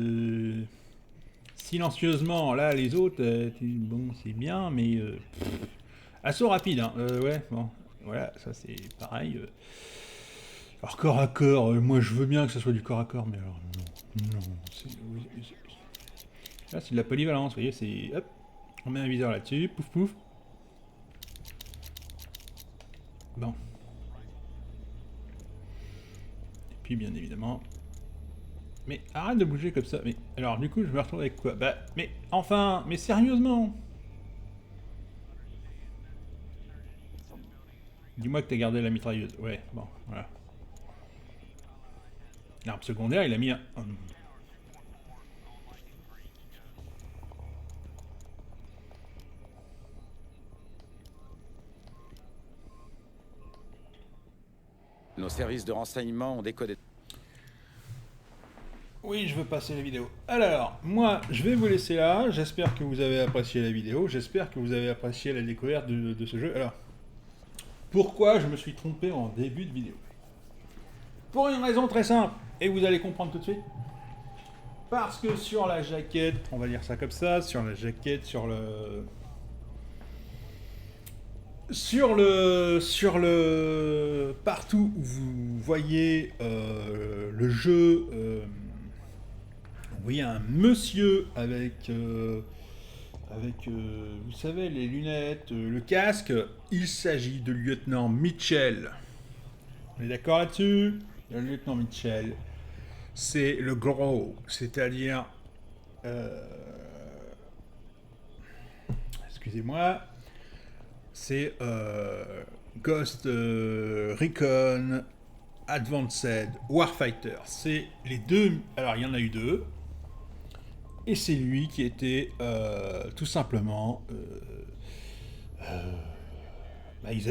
[SPEAKER 1] silencieusement. Là, les autres, bon, c'est bien, mais... assaut rapide, hein. Ouais, bon, voilà, ça c'est pareil. Alors, corps à corps, moi je veux bien que ça soit du corps à corps, mais alors, non, là, c'est de la polyvalence, vous voyez, c'est... Hop, on met un viseur là-dessus, pouf pouf. Bon. Et puis, bien évidemment... Mais arrête de bouger comme ça. Mais alors, du coup, je me retrouve avec quoi? Bah, mais enfin, mais sérieusement! Dis-moi que t'as gardé la mitrailleuse. Ouais, bon, voilà. L'arme secondaire, il a mis un...
[SPEAKER 4] Nos services de renseignement ont décodé...
[SPEAKER 1] Oui, je veux passer la vidéo. Alors, moi, je vais vous laisser là. J'espère que vous avez apprécié la vidéo. J'espère que vous avez apprécié la découverte de ce jeu. Alors, pourquoi je me suis trompé en début de vidéo? Pour une raison très simple, et vous allez comprendre tout de suite. Parce que sur la jaquette, on va dire ça comme ça, sur la jaquette, sur le... Partout où vous voyez le jeu voyez un monsieur avec, vous savez, les lunettes, le casque. Il s'agit de lieutenant Mitchell. On est d'accord là-dessus? Le lieutenant Mitchell, c'est le gros, c'est-à-dire... excusez-moi, c'est Ghost Recon Advanced Warfighter. C'est les deux. Alors il y en a eu deux. Et c'est lui qui était tout simplement.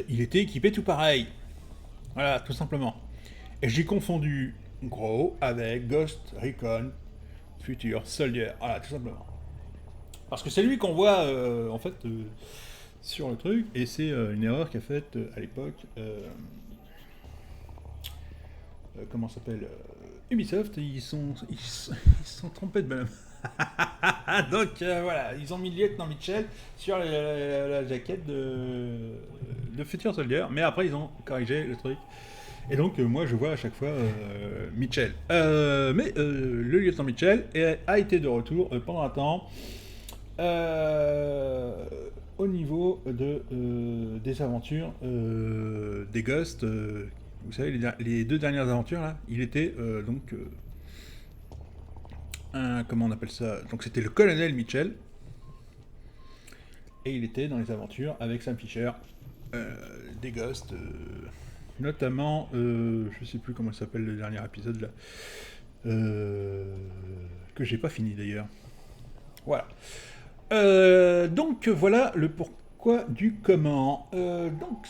[SPEAKER 1] Il était équipé tout pareil. Voilà, tout simplement. Et j'ai confondu gros avec Ghost Recon Future Soldier. Voilà, tout simplement. Parce que c'est lui qu'on voit en fait sur le truc, et c'est une erreur qu'a faite à l'époque. Comment ça s'appelle, Ubisoft. Ils sont trompés de bonhomme. Donc voilà, ils ont mis lieutenant Mitchell sur la jaquette de Future Soldier, mais après ils ont corrigé le truc. Et donc moi je vois à chaque fois Mitchell. Mais le lieutenant Mitchell a été de retour pendant un temps. Au niveau des aventures des Ghosts, vous savez, les deux dernières aventures là, il était donc comment on appelle ça, donc c'était le colonel Mitchell, et il était dans les aventures avec Sam Fisher des Ghosts, notamment je sais plus comment ça s'appelle le dernier épisode là, que j'ai pas fini d'ailleurs. Voilà. Donc voilà le pourquoi du comment. Donc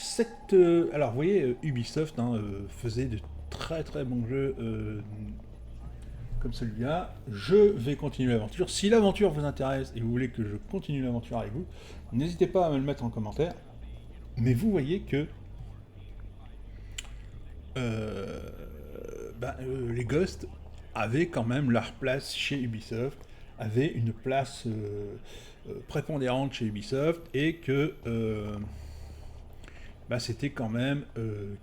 [SPEAKER 1] alors vous voyez, Ubisoft faisait de très très bons jeux comme celui-là. Je vais continuer l'aventure. Si l'aventure vous intéresse et vous voulez que je continue l'aventure avec vous, n'hésitez pas à me le mettre en commentaire. Mais vous voyez que les Ghosts avaient quand même leur place chez Ubisoft, avaient une place prépondérante chez Ubisoft, et que c'était quand même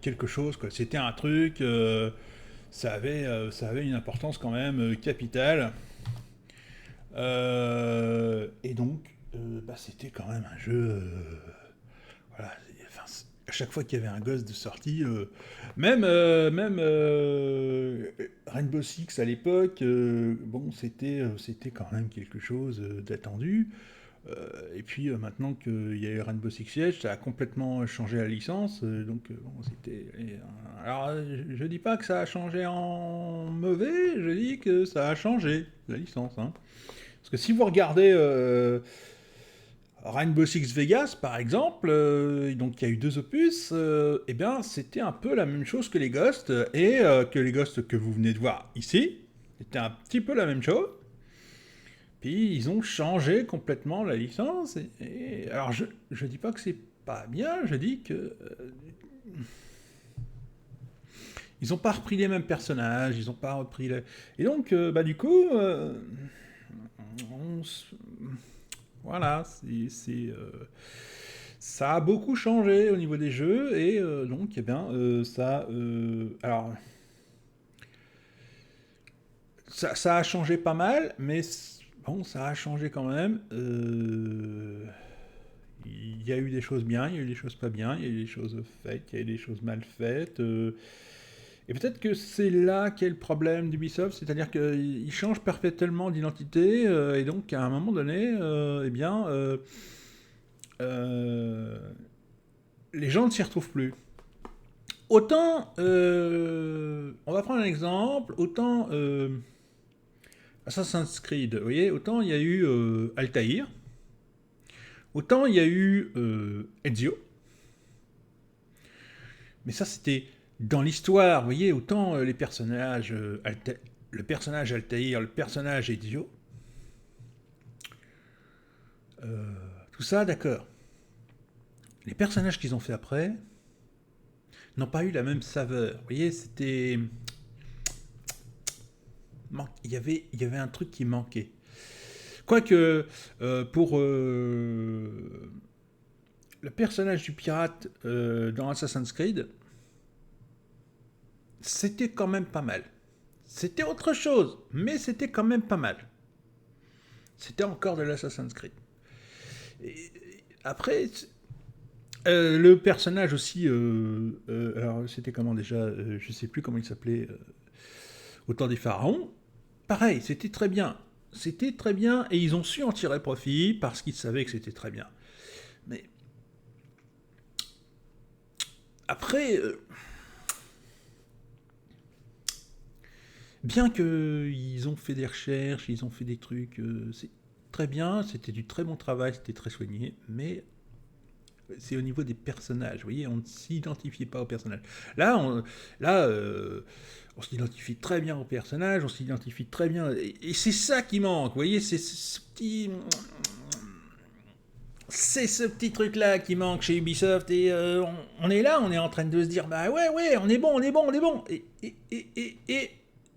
[SPEAKER 1] quelque chose, quoi. C'était un truc, ça avait une importance quand même capitale, et donc c'était quand même un jeu, voilà. À chaque fois qu'il y avait un Ghost de sortie, même Rainbow Six à l'époque, c'était quand même quelque chose d'attendu. Et puis maintenant qu'il y a eu Rainbow Six Siege, ça a complètement changé la licence. C'était. Alors, je dis pas que ça a changé en mauvais, je dis que ça a changé la licence. Hein. Parce que si vous regardez Rainbow Six Vegas, par exemple, donc il y a eu 2 opus, c'était un peu la même chose que les Ghosts, et que les Ghosts que vous venez de voir ici, c'était un petit peu la même chose. Puis ils ont changé complètement la licence, alors je dis pas que c'est pas bien, je dis que ils ont pas repris les mêmes personnages, ils ont pas repris les... Et donc, du coup, voilà, ça a beaucoup changé au niveau des jeux, et donc, ça... alors... Ça a changé pas mal, mais bon, ça a changé quand même. Il y a eu des choses bien, il y a eu des choses pas bien, il y a eu des choses faites, il y a eu des choses mal faites. Et peut-être que c'est là qu'est le problème d'Ubisoft, c'est-à-dire qu'ils changent perpétuellement d'identité, et donc à un moment donné, les gens ne s'y retrouvent plus. Autant, on va prendre un exemple, autant Assassin's Creed, vous voyez, autant il y a eu Altaïr, autant il y a eu Ezio, mais ça c'était dans l'histoire, vous voyez, autant les personnages, le personnage Altaïr, le personnage Ezio, tout ça, d'accord. Les personnages qu'ils ont fait après n'ont pas eu la même saveur. Vous voyez, c'était... Il y avait un truc qui manquait. Quoique, pour le personnage du pirate dans Assassin's Creed, c'était quand même pas mal. C'était autre chose, mais c'était quand même pas mal. c'était encore de l'Assassin's Creed. Et après, le personnage aussi, alors c'était comment déjà, je sais plus comment il s'appelait, au temps des pharaons, pareil, c'était très bien, et ils ont su en tirer profit parce qu'ils savaient que c'était très bien. Mais après, bien qu'ils ont fait des recherches, ils ont fait des trucs, c'est très bien, c'était du très bon travail, c'était très soigné, mais c'est au niveau des personnages, vous voyez, on ne s'identifiait pas aux personnages. Là, on s'identifie très bien aux personnages, on s'identifie très bien, et c'est ça qui manque, vous voyez, c'est ce petit truc-là qui manque chez Ubisoft, et on est là, on est en train de se dire, bah ouais, on est bon, et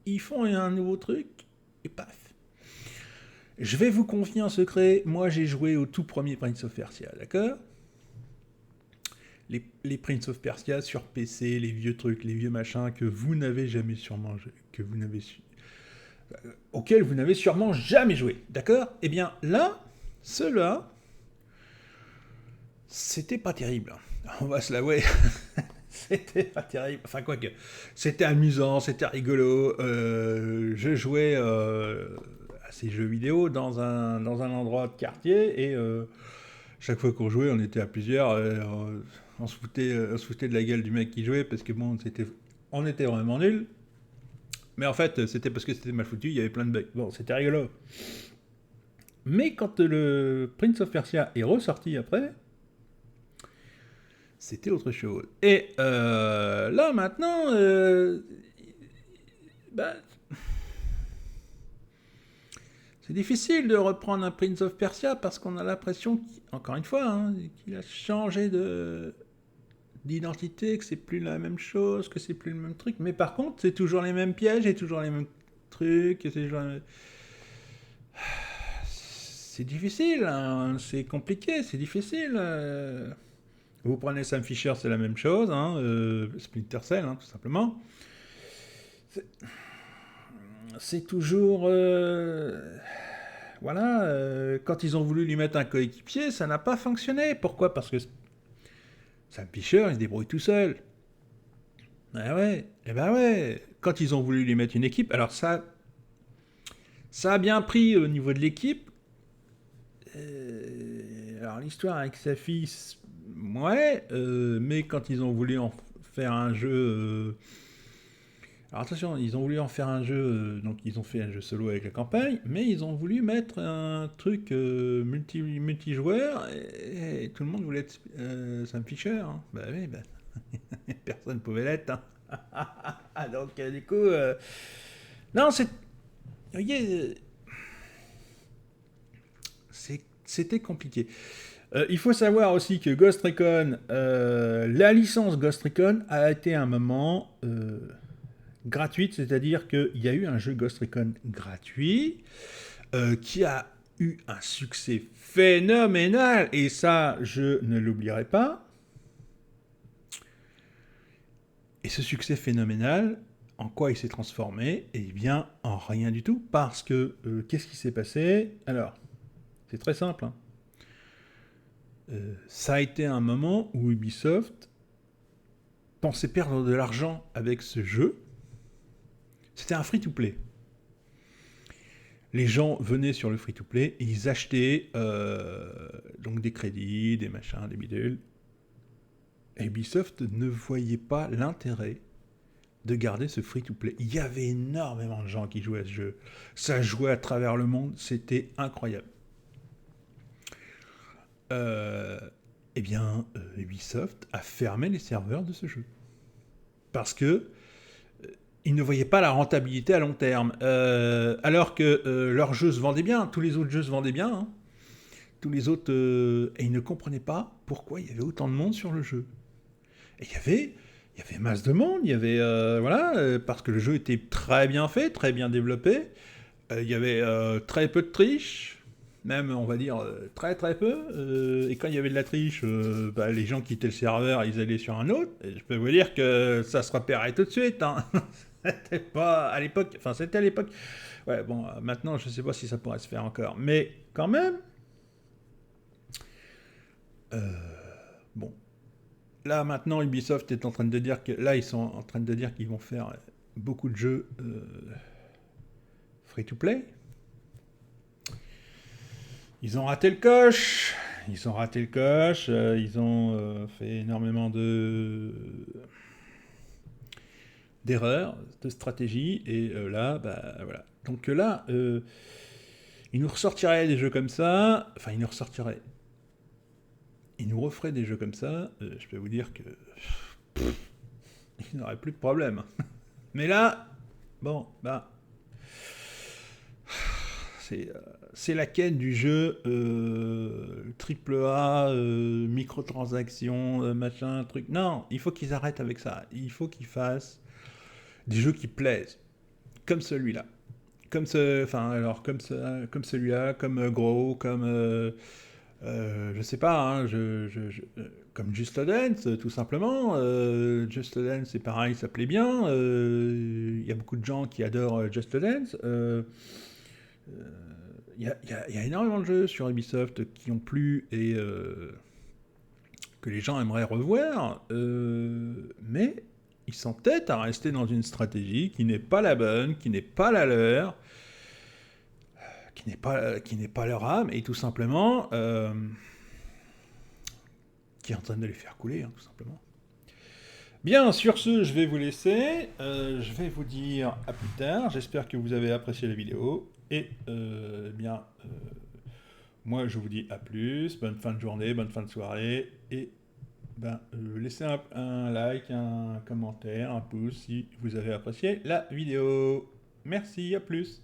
[SPEAKER 1] ils font un nouveau truc, et paf. Je vais vous confier un secret, moi j'ai joué au tout premier Prince of Persia, d'accord ? Les Prince of Persia sur PC, les vieux trucs, les vieux machins que vous n'avez jamais sûrement auxquels vous n'avez sûrement jamais joué, d'accord ? Eh bien là, ceux-là, c'était pas terrible. On va se l'avouer, c'était pas terrible. Enfin quoique, c'était amusant, c'était rigolo. Je jouais à ces jeux vidéo dans un endroit de quartier et chaque fois qu'on jouait, on était à plusieurs. On se foutait de la gueule du mec qui jouait parce que bon, on était vraiment nuls. Mais en fait, c'était parce que c'était mal foutu, il y avait plein de bugs. Bon, c'était rigolo. Mais quand le Prince of Persia est ressorti après, c'était autre chose. Et là, maintenant, c'est difficile de reprendre un Prince of Persia parce qu'on a l'impression, encore une fois, qu'il a changé d'identité, que c'est plus la même chose, que c'est plus le même truc. Mais par contre, c'est toujours les mêmes pièges et toujours les mêmes trucs. Et c'est toujours c'est difficile, c'est compliqué, c'est difficile. Vous prenez Sam Fisher, c'est la même chose, Splinter Cell, tout simplement. C'est toujours... quand ils ont voulu lui mettre un coéquipier, ça n'a pas fonctionné. Pourquoi ? Parce que Sam Fisher, il se débrouille tout seul. Quand ils ont voulu lui mettre une équipe, alors ça a bien pris au niveau de l'équipe. Alors l'histoire avec sa fille, mais quand ils ont voulu en faire un jeu... Alors attention, ils ont voulu en faire un jeu, donc ils ont fait un jeu solo avec la campagne, mais ils ont voulu mettre un truc multijoueur, et tout le monde voulait être Sam Fisher. Personne ne pouvait l'être. Donc du coup... Non, c'est... Vous voyez... C'était compliqué. Il faut savoir aussi que Ghost Recon, la licence Ghost Recon a été à un moment... gratuite, c'est-à-dire qu'il y a eu un jeu Ghost Recon gratuit qui a eu un succès phénoménal, et ça, je ne l'oublierai pas. Et ce succès phénoménal, en quoi il s'est transformé ? Eh bien, en rien du tout, parce que qu'est-ce qui s'est passé ? Alors, c'est très simple. Ça a été un moment où Ubisoft pensait perdre de l'argent avec ce jeu. C'était un free-to-play. Les gens venaient sur le free-to-play et ils achetaient donc des crédits, des machins, des bidules. Et Ubisoft ne voyait pas l'intérêt de garder ce free-to-play. Il y avait énormément de gens qui jouaient à ce jeu. Ça jouait à travers le monde, c'était incroyable. Ubisoft a fermé les serveurs de ce jeu. Parce que ils ne voyaient pas la rentabilité à long terme. Alors que leur jeu se vendait bien, tous les autres jeux se vendaient bien. Tous les autres... et ils ne comprenaient pas pourquoi il y avait autant de monde sur le jeu. Et il y avait masse de monde, il y avait... parce que le jeu était très bien fait, très bien développé. Il y avait très peu de triche. même on va dire très très peu, et quand il y avait de la triche, les gens quittaient le serveur, ils allaient sur un autre, et je peux vous dire que ça se repérait tout de suite, hein. C'était pas à l'époque, enfin c'était à l'époque, ouais bon, maintenant je sais pas si ça pourrait se faire encore, mais quand même, bon, là maintenant Ubisoft est en train de dire que, là ils sont en train de dire qu'ils vont faire beaucoup de jeux free to play. Ils ont raté le coche, ils ont fait énormément d'erreurs, de stratégies, et là, bah voilà. Donc là, ils nous ressortiraient des jeux comme ça, enfin ils nous referaient des jeux comme ça, je peux vous dire que ils n'auraient plus de problème. Mais là, bon, bah, c'est la quête du jeu AAA, microtransactions, machin, truc. Non, il faut qu'ils arrêtent avec ça. Il faut qu'ils fassent des jeux qui plaisent, comme celui-là, comme celui-là, comme Grow, comme je sais pas, hein, comme Just Dance, tout simplement. Just Dance, c'est pareil, ça plaît bien. Il y a beaucoup de gens qui adorent Just Dance. Il y a énormément de jeux sur Ubisoft qui ont plu et que les gens aimeraient revoir, mais ils s'entêtent à rester dans une stratégie qui n'est pas la bonne, qui n'est pas la leur, qui n'est pas leur âme, et tout simplement qui est en train de les faire couler, hein, tout simplement. Bien, sur ce, je vais vous laisser. Je vais vous dire à plus tard. J'espère que vous avez apprécié la vidéo. Et moi, je vous dis à plus. Bonne fin de journée, bonne fin de soirée. Et laissez un like, un commentaire, un pouce si vous avez apprécié la vidéo. Merci, à plus.